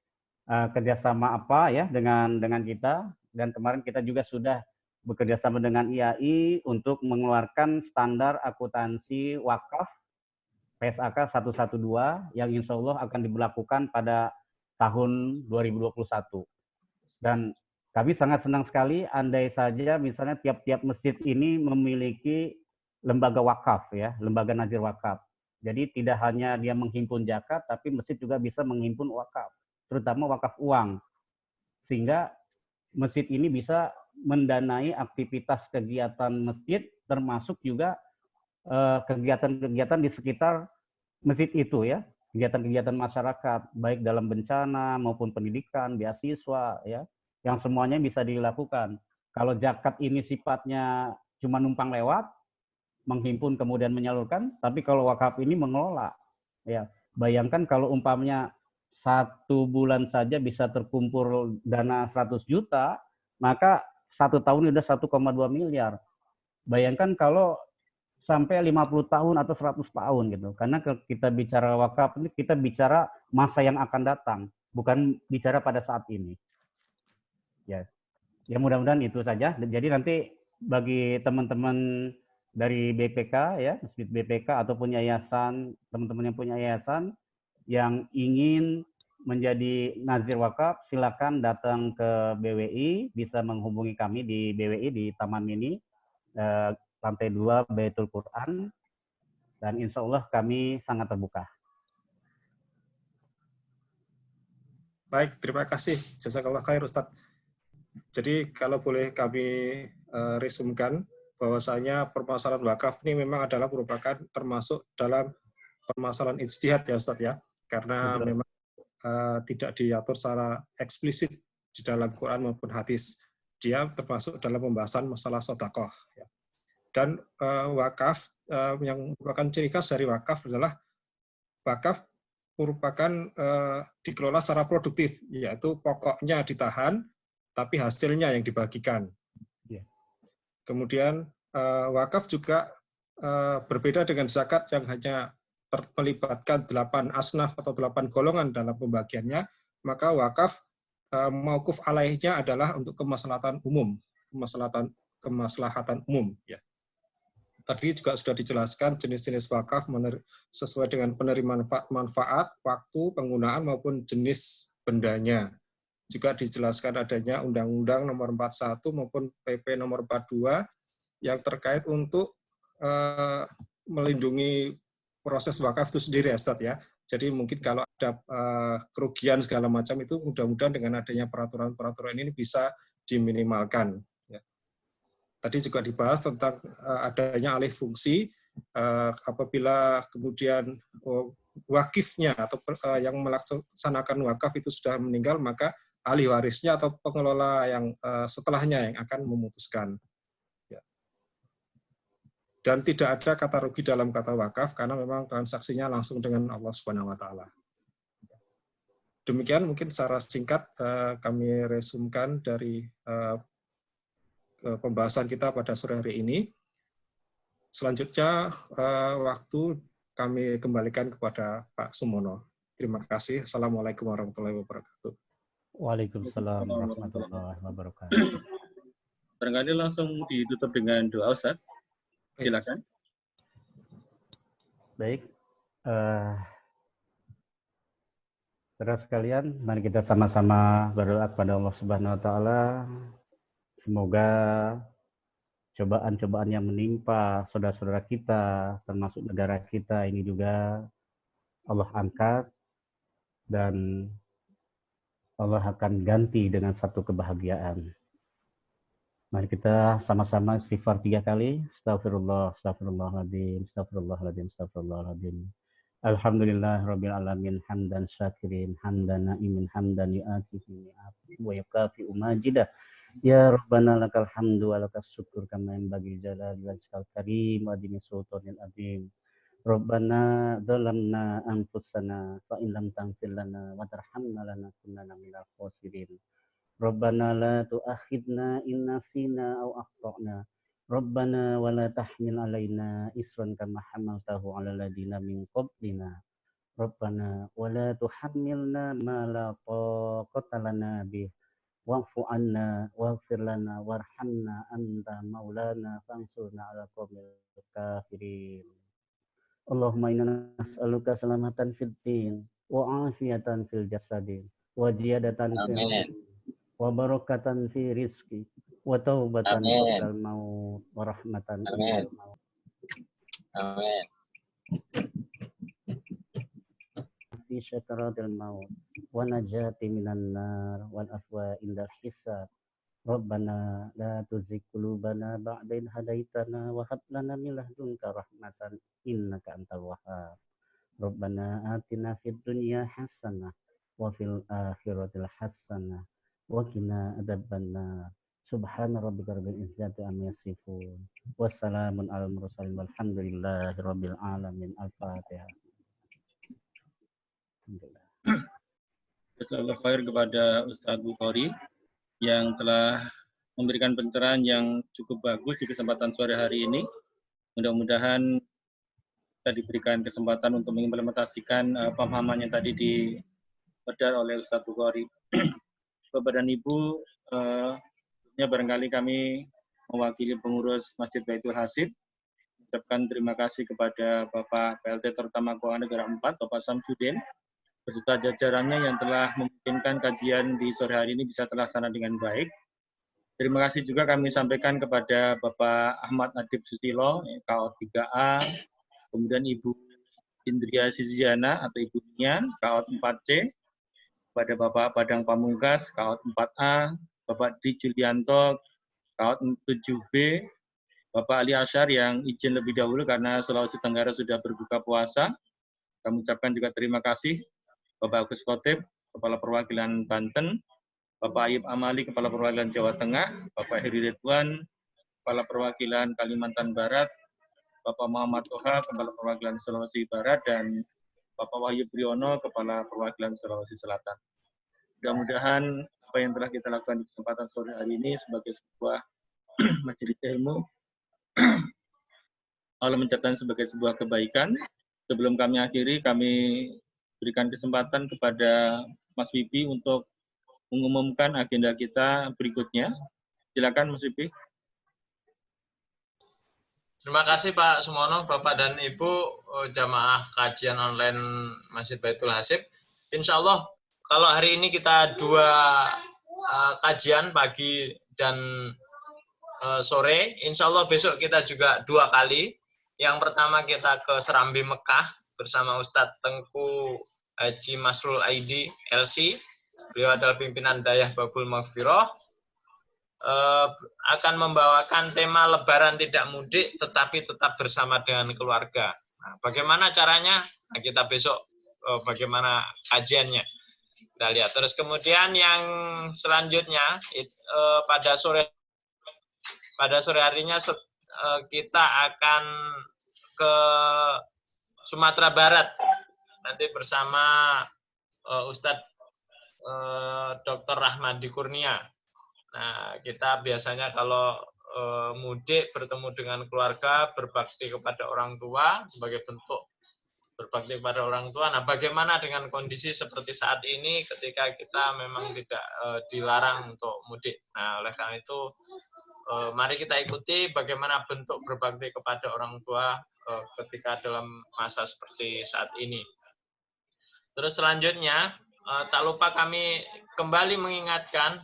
kerjasama ya dengan kita. Dan kemarin kita juga sudah bekerjasama dengan IAI untuk mengeluarkan standar akuntansi wakaf PSAK 112 yang insya Allah akan diberlakukan pada tahun 2021. Dan kami sangat senang sekali andai saja misalnya tiap-tiap masjid ini memiliki lembaga wakaf ya, lembaga nazir wakaf. Jadi tidak hanya dia menghimpun zakat, tapi masjid juga bisa menghimpun wakaf, terutama wakaf uang. Sehingga masjid ini bisa mendanai aktivitas kegiatan masjid, termasuk juga kegiatan-kegiatan di sekitar masjid itu ya, kegiatan-kegiatan masyarakat, baik dalam bencana maupun pendidikan, beasiswa ya, yang semuanya bisa dilakukan. Kalau zakat ini sifatnya cuma numpang lewat, menghimpun kemudian menyalurkan, tapi kalau wakaf ini mengelola. Ya, bayangkan kalau umpamanya 1 bulan saja bisa terkumpul dana 100 juta, maka 1 tahun sudah 1,2 miliar. Bayangkan kalau sampai 50 tahun atau 100 tahun gitu. Karena kita bicara wakaf ini kita bicara masa yang akan datang, bukan bicara pada saat ini. Ya. Ya mudah-mudahan itu saja. Jadi nanti bagi teman-teman dari BPK ya, BPK ataupun yayasan, teman-teman yang punya yayasan yang ingin menjadi nazir wakaf, silakan datang ke BWI, bisa menghubungi kami di BWI di Taman Mini, lantai 2 Baitul Quran, dan insya Allah kami sangat terbuka. Baik, terima kasih. Jazakallah khair, Ustadz. Jadi kalau boleh kami resumkan, bahwasanya permasalahan wakaf ini memang adalah merupakan termasuk dalam permasalahan ijtihad ya Ustadz ya, karena Betul. memang tidak diatur secara eksplisit di dalam Quran maupun hadis. Dia termasuk dalam pembahasan masalah sedekah. Ya. Dan wakaf yang merupakan ciri khas dari wakaf adalah wakaf merupakan dikelola secara produktif, yaitu pokoknya ditahan, tapi hasilnya yang dibagikan. Yeah. Kemudian wakaf juga berbeda dengan zakat yang hanya melibatkan 8 asnaf atau 8 golongan dalam pembagiannya, maka wakaf mauquf alaihnya adalah untuk kemaslahatan umum, kemaslahatan umum. Ya. Tadi juga sudah dijelaskan jenis-jenis wakaf sesuai dengan penerimaan manfaat, waktu, penggunaan maupun jenis bendanya. Juga dijelaskan adanya Undang-Undang Nomor 41 maupun PP Nomor 42 yang terkait untuk melindungi proses wakaf itu sendiri ya Ustaz ya. Jadi mungkin kalau ada kerugian segala macam itu mudah-mudahan dengan adanya peraturan-peraturan ini bisa diminimalkan. Ya. Tadi juga dibahas tentang adanya alih fungsi apabila kemudian wakifnya atau yang melaksanakan wakaf itu sudah meninggal, maka ahli warisnya atau pengelola yang setelahnya yang akan memutuskan. Dan tidak ada kata rugi dalam kata wakaf karena memang transaksinya langsung dengan Allah Subhanahu wa taala. Demikian mungkin secara singkat kami resumkan dari pembahasan kita pada sore hari ini. Selanjutnya waktu kami kembalikan kepada Pak Sumono. Terima kasih. Assalamualaikum warahmatullahi wabarakatuh. Waalaikumsalam warahmatullahi wabarakatuh. Barangkali langsung ditutup dengan doa, Ustaz. Silakan. Baik. Saudara sekalian, mari kita sama-sama berdoa kepada Allah Subhanahu wa taala. Semoga cobaan-cobaan yang menimpa saudara-saudara kita, termasuk negara kita ini juga Allah angkat dan Allah akan ganti dengan satu kebahagiaan. Mari kita sama-sama istighfar 3 kali. Astagfirullah, astagfirullahaladzim, astagfirullahaladzim, astagfirullahaladzim. Alhamdulillah rabbil alamin hamdan syakirin hamdan na'imin hamdan yu'afihi wa yukafi'u majidah. Ya Rabbana lakal hamdu wa lakas syukur kama yanbaghi jalali wajhikal karim wa adimi sultanil azim. Rabbana zalamna anfusana fa in lam taghfir lana wa tarhamna lanakunanna minal khasirin. Rabbana la tu'akhidna in nasina aw akhtana. Rabbana wa la tahmil alaina isran kama hamaltahu 'alal ladzina min qablina. Rabbana wa la tuhammilna ma la taqata lana bih. Wa'fu 'anna waghfir lana warhamna anta maulana fansurna 'alal qaumil kafirin. Allahumma inna nas'aluka salamatan fid din wa 'afiyatan fil jasadi wa ziyadatan fil ilmi wa barakatan fi rizqi wa taubatan qabla al-maut wa rahmatan inda al-maut. Amin. Fi syakaratil maut wa najati minan nar wal afwa indal hisab. Rabbana la tuzigh qulubana ba'da idh hadaitana wa hab lana min ladunka rahmatan innaka antal wahhab. Rabbana atina fid dunya hasanah wa fil akhirati hasanah wa qina adzabannar. Subhana rabbika rabbil izzati amma yasifun. Wassalamun alal mursalin walhamdulillahi rabbil alamin. Al-Fatihah. Jazakallahu khair kepada Ustaz Bukhari yang telah memberikan pencerahan yang cukup bagus di kesempatan sore hari ini. Mudah-mudahan kita diberikan kesempatan untuk mengimplementasikan pemahaman yang tadi dibedar oleh Ustaz Bukhari. Bapak dan Ibu, barangkali kami mewakili pengurus Masjid Baitul Hasid mengucapkan terima kasih kepada Bapak PLT Terutama Keuangan Negara 4, Bapak Samsudin, beserta jajarannya yang telah memungkinkan kajian di sore hari ini bisa terlaksana dengan baik. Terima kasih juga kami sampaikan kepada Bapak Ahmad Adib Susilo, KO 3A, kemudian Ibu Indria Siziana atau Ibu Nia, KO 4C, kepada Bapak Padang Pamungkas, KO 4A, Bapak Di Julianto, KO 7B, Bapak Ali Asyar yang izin lebih dahulu karena Sulawesi Tenggara sudah berbuka puasa. Kami ucapkan juga terima kasih Bapak Agus Khotib, Kepala Perwakilan Banten, Bapak Ayub Amali, Kepala Perwakilan Jawa Tengah, Bapak Heri Ridwan, Kepala Perwakilan Kalimantan Barat, Bapak Muhammad Toha, Kepala Perwakilan Sulawesi Barat, dan Bapak Wahyu Briono, Kepala Perwakilan Sulawesi Selatan. Mudah-mudahan apa yang telah kita lakukan di kesempatan sore hari ini sebagai sebuah majelis ilmu, Allah mencatatkan sebagai sebuah kebaikan. Sebelum kami akhiri, kami berikan kesempatan kepada Mas Wibi untuk mengumumkan agenda kita berikutnya. Silakan Mas Wibi. Terima kasih Pak Sumono, Bapak dan Ibu jamaah kajian online Masjid Baitul Hasib. Insya Allah kalau hari ini kita 2 kajian pagi dan sore, insya Allah besok kita juga 2 kali. Yang pertama kita ke Serambi Mekah bersama Ustadz Tengku Haji Masrul Aidi LC. Beliau adalah pimpinan Dayah Babul Maghfirah. Akan membawakan tema Lebaran tidak mudik tetapi tetap bersama dengan keluarga. Nah, bagaimana caranya? Nah, kita besok bagaimana kajiannya. Kita lihat. Terus kemudian yang selanjutnya pada sore harinya kita akan ke Sumatera Barat nanti bersama Ustadz Dr. Rahmadi Kurnia. Nah, kita biasanya kalau mudik bertemu dengan keluarga, berbakti kepada orang tua sebagai bentuk berbakti kepada orang tua. Nah, bagaimana dengan kondisi seperti saat ini ketika kita memang tidak dilarang untuk mudik. Nah, oleh karena itu mari kita ikuti bagaimana bentuk berbakti kepada orang tua ketika dalam masa seperti saat ini. Terus selanjutnya, tak lupa kami kembali mengingatkan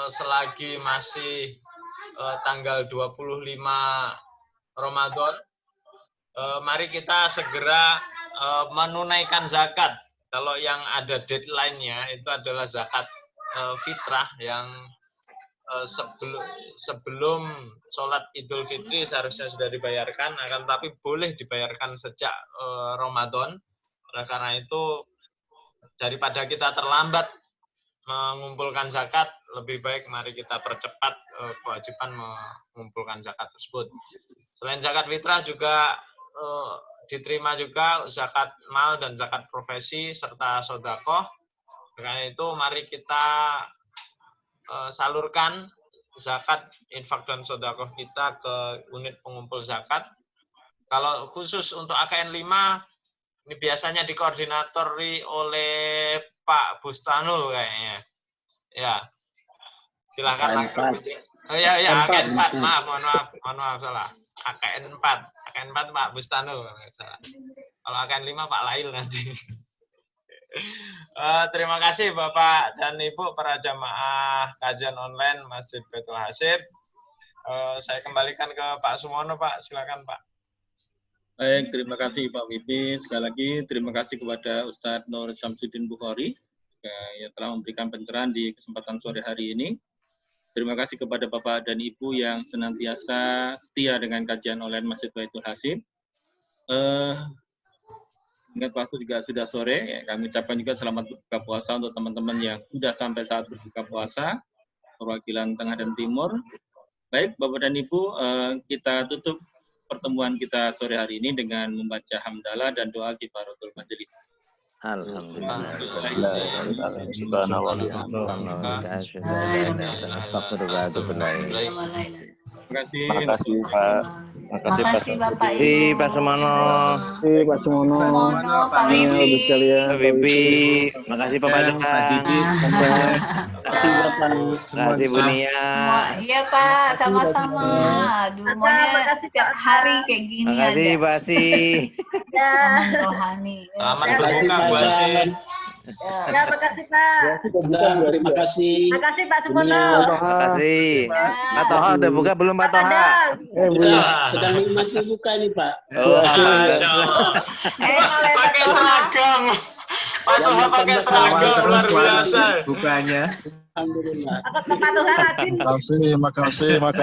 selagi masih tanggal 25 Ramadan, mari kita segera menunaikan zakat. Kalau yang ada deadline-nya itu adalah zakat fitrah yang sebelum sholat Idul Fitri seharusnya sudah dibayarkan, akan tapi boleh dibayarkan sejak Ramadan. Oleh karena itu, daripada kita terlambat mengumpulkan zakat, lebih baik mari kita percepat kewajiban mengumpulkan zakat tersebut. Selain zakat fitrah juga diterima juga zakat mal dan zakat profesi serta sedekah. Karena itu mari kita salurkan zakat, infak dan sedekah kita ke unit pengumpul zakat. Kalau khusus untuk AKN 5 ini biasanya dikoordinatori oleh Pak Bustanul kayaknya. Ya. Silakan langsung. Oh ya, AKN 4. Mohon maaf salah. AKN 4 Pak Bustanul salah. Kalau AKN 5 Pak Lail nanti. Terima kasih Bapak dan Ibu para jamaah kajian online Masjid Baitul Hasib. Saya kembalikan ke Pak Sumono, Pak. Silakan, Pak. Baik, terima kasih Pak Wibi. Sekali lagi terima kasih kepada Ustadz Nur Syamsuddin Bukhari yang telah memberikan pencerahan di kesempatan sore hari ini. Terima kasih kepada Bapak dan Ibu yang senantiasa setia dengan kajian online Masjid Baitul Hasib. Ingat waktu juga sudah sore, ya, kami ucapkan juga selamat berbuka puasa untuk teman-teman yang sudah sampai saat berbuka puasa, perwakilan Tengah dan Timur. Baik, Bapak dan Ibu, kita tutup pertemuan kita sore hari ini dengan membaca hamdalah dan doa kifaratul majelis. Alhamdulillah. Terima kasih Pak. Makasih Bapak Ibu. Pak Sumono. Pak Sumono, Pak Wibi. Pak Wibi. Makasih Pak Didi. Makasih Bapak. Makasih Bu Nia. Iya Pak, sama-sama. Aduh, maunya setiap hari kayak gini Makasih ada. Basi. Rohani. Selamat berbuka Bu Asi. Ya, makasih Pak. Terima kasih. Makasih Pak Sumono. Terima kasih. Pak Toha udah buka belum Pak Toha? Sedang nikmati buka ini Pak. Oh, Pakai seragam. Pak Toha pakai seragam luar biasa. Bukanya. Alhamdulillah. Aku kepatuhan rajin. Makasih Makasih Pak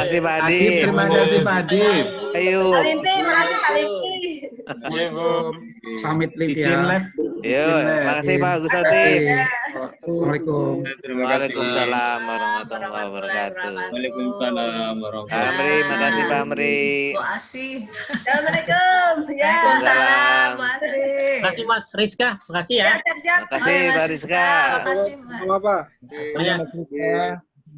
Adib. Adib, terima kasih Pak Adib. Ayo. Pak Limpi, makasih Pak Limpi. Iya, Bu. Pamit live ya. Izin live. Yuk, makasih Pak Gus Atib. Assalamualaikum. Waalaikumsalam warahmatullahi wabarakatuh. Waalaikumsalam warahmatullahi Amri, makasih Pak Amri. Bu Asih. Assalamualaikum. Ya. Waalaikumsalam. Bu Asih. Makasih Mas Rizka, makasih ya. Siap-siap. Makasih Pak Rizka. Makasih Pak. Pak. Saya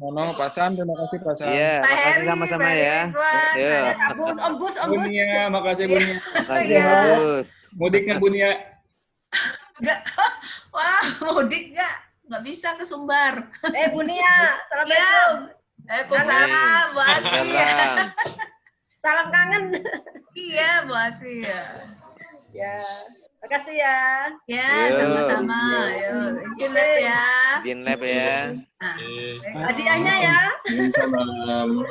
Mono, Pak Sam, terima kasih Pak Sam. Iya, Pak makasih Heri, sama-sama Pak ya. Ridwan, Yuk. ada Kak Bus, Om Bus. Bunia, makasih Bunia. Makasih Iya. bagus. Mudiknya Bunia. Enggak. Wah, mudik enggak? Enggak bisa ke Sumbar. Bunia, assalamualaikum. Waalaikumsalam, Bu Asih. Salam. Salam kangen. Iya, Bu Asih ya. Ya. Makasih ya. Ya, Yuk. sama-sama. Yuk, izin lab ya. Izin lab ya. Nah, hadiahnya ya. wabarakatuh.